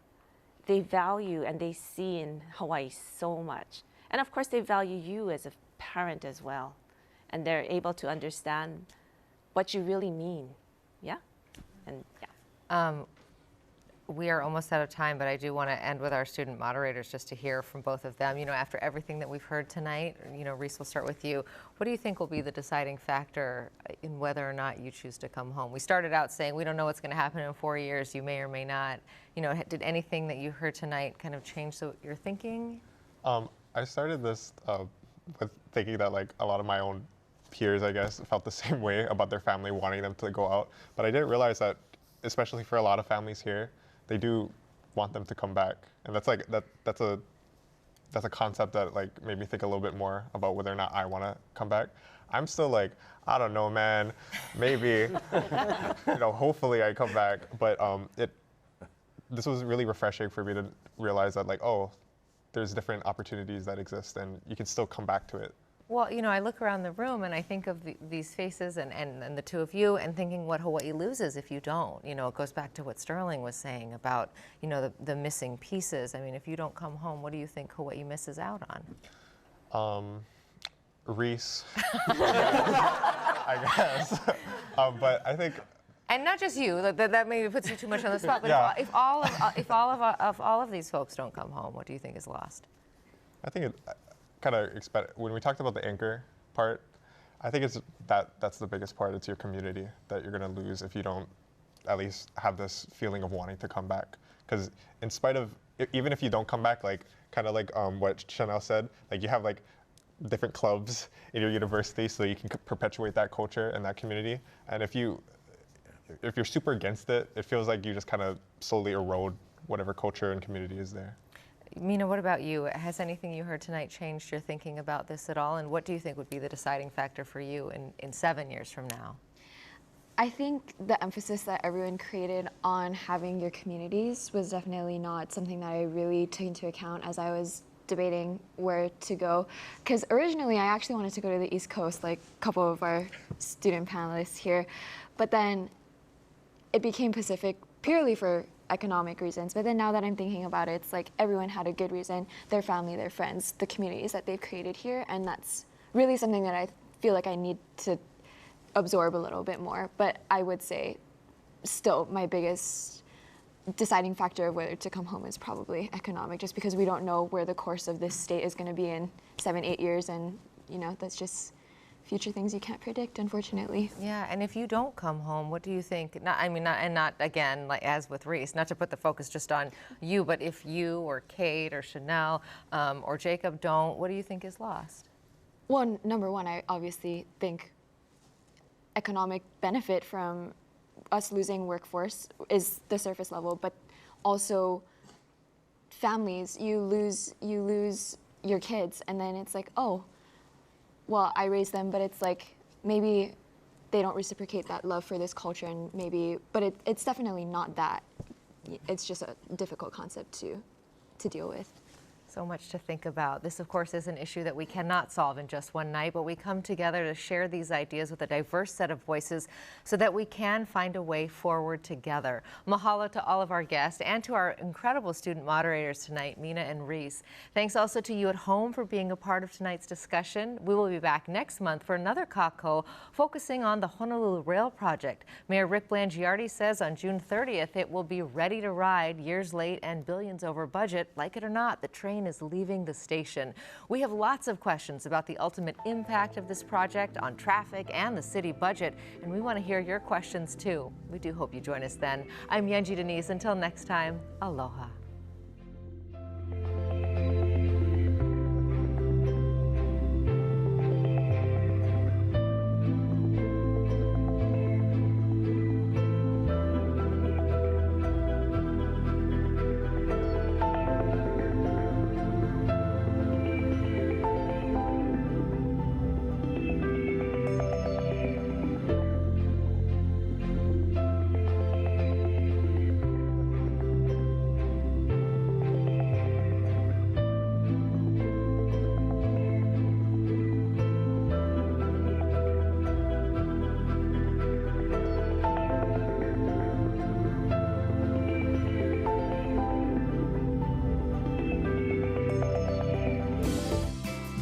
they value and they see in Hawaii so much. And of course, they value you as a parent as well, and they're able to understand what you really mean. Yeah, and yeah. We are almost out of time, but I do want to end with our student moderators just to hear from both of them. You know, after everything that we've heard tonight, you know, Reece, we'll start with you. What do you think will be the deciding factor in whether or not you choose to come home? We started out saying we don't know what's going to happen in 4 years. You may or may not. You know, did anything that you heard tonight kind of change your thinking? I started this with thinking that like a lot of my own peers, I guess, felt the same way about their family wanting them to go out. But I didn't realize that, especially for a lot of families here, they do want them to come back. And that's like, that's a concept that like made me think a little bit more about whether or not I want to come back. I'm still like, I don't know, man, maybe, hopefully I come back. But this was really refreshing for me to realize that like, oh, there's different opportunities that exist and you can still come back to it. Well, I look around the room and I think of these faces and the two of you and thinking what Hawaii loses if you don't. It goes back to what Sterling was saying about, the missing pieces. I mean, if you don't come home, what do you think Hawaii misses out on? Reece, I guess. But I think, and not just you. That maybe puts you too much on the spot. But yeah. if all of these folks don't come home, what do you think is lost? I think it kind of when we talked about the anchor part, I think it's that's the biggest part. It's your community that you're gonna lose if you don't at least have this feeling of wanting to come back. Because in spite of even if you don't come back, like kind of like what Chanel said, like you have like different clubs in your university, so you can perpetuate that culture and that community. And if you're super against it, it feels like you just kind of slowly erode whatever culture and community is there. Mina, what about you? Has anything you heard tonight changed your thinking about this at all? And what do you think would be the deciding factor for you in 7 years from now? I think the emphasis that everyone created on having your communities was definitely not something that I really took into account as I was debating where to go. Because originally I actually wanted to go to the East Coast, like a couple of our student panelists here. But then it became Pacific purely for economic reasons. But then now that I'm thinking about it, it's like everyone had a good reason, their family, their friends, the communities that they've created here. And that's really something that I feel like I need to absorb a little bit more. But I would say still my biggest deciding factor of whether to come home is probably economic, just because we don't know where the course of this state is going to be in 7-8 years. And, that's just future things you can't predict, unfortunately. Yeah, and if you don't come home, what do you think? Not again, like as with Reece, not to put the focus just on you, but if you or Kate or Chanel or Jacob don't, what do you think is lost? Well, number one, I obviously think economic benefit from us losing workforce is the surface level, but also families, you lose your kids, and then it's like, oh, well, I raised them, but it's like maybe they don't reciprocate that love for this culture, and but it's definitely not that. It's just a difficult concept to deal with. So much to think about. This, of course, is an issue that we cannot solve in just one night, but we come together to share these ideas with a diverse set of voices so that we can find a way forward together. Mahalo to all of our guests and to our incredible student moderators tonight, Mina and Reece. Thanks also to you at home for being a part of tonight's discussion. We will be back next month for another KΑKOU focusing on the Honolulu Rail Project. Mayor Rick Blangiardi says on June 30th it will be ready to ride, years late and billions over budget. Like it or not, the train is leaving the station. We have lots of questions about the ultimate impact of this project on traffic and the city budget, and we want to hear your questions too. We do hope you join us then. I'm Yunji de Nies. Until next time, aloha.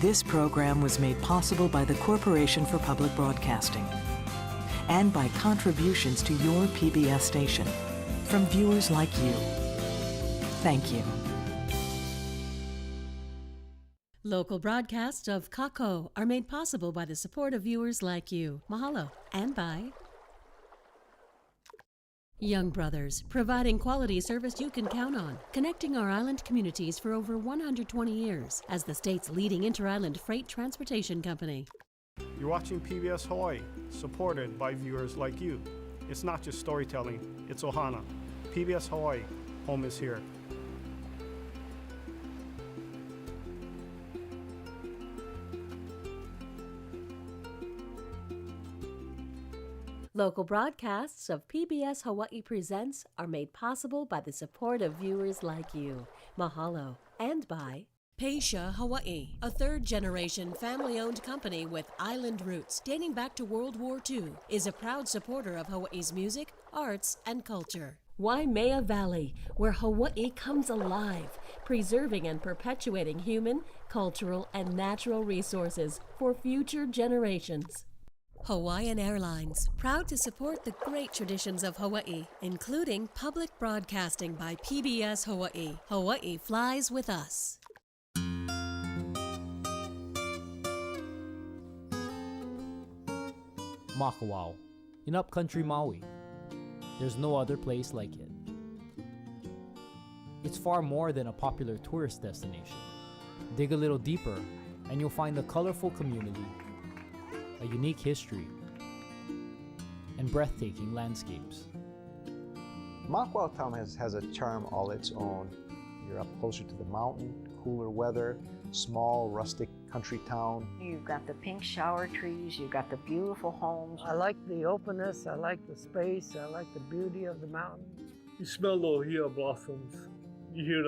This program was made possible by the Corporation for Public Broadcasting and by contributions to your PBS station from viewers like you. Thank you. Local broadcasts of KAKOU are made possible by the support of viewers like you. Mahalo. And by Young Brothers, providing quality service you can count on, connecting our island communities for over 120 years as the state's leading inter-island freight transportation company. You're watching PBS Hawaii, supported by viewers like you. It's not just storytelling, it's Ohana. PBS Hawaii, home is here. Local broadcasts of PBS Hawaii Presents are made possible by the support of viewers like you. Mahalo. And by Peisha Hawaii, a third-generation family-owned company with island roots dating back to World War II, is a proud supporter of Hawaii's music, arts, and culture. Waimea Valley, where Hawaii comes alive, preserving and perpetuating human, cultural, and natural resources for future generations. Hawaiian Airlines, proud to support the great traditions of Hawaii, including public broadcasting by PBS Hawaii. Hawaii flies with us. Makawao, in upcountry Maui. There's no other place like it. It's far more than a popular tourist destination. Dig a little deeper, and you'll find a colorful community, a unique history, and breathtaking landscapes. Makawao town has a charm all its own. You're up closer to the mountain, cooler weather, small, rustic country town. You've got the pink shower trees, you've got the beautiful homes. I like the openness, I like the space, I like the beauty of the mountain. You smell the ohia blossoms. You hear the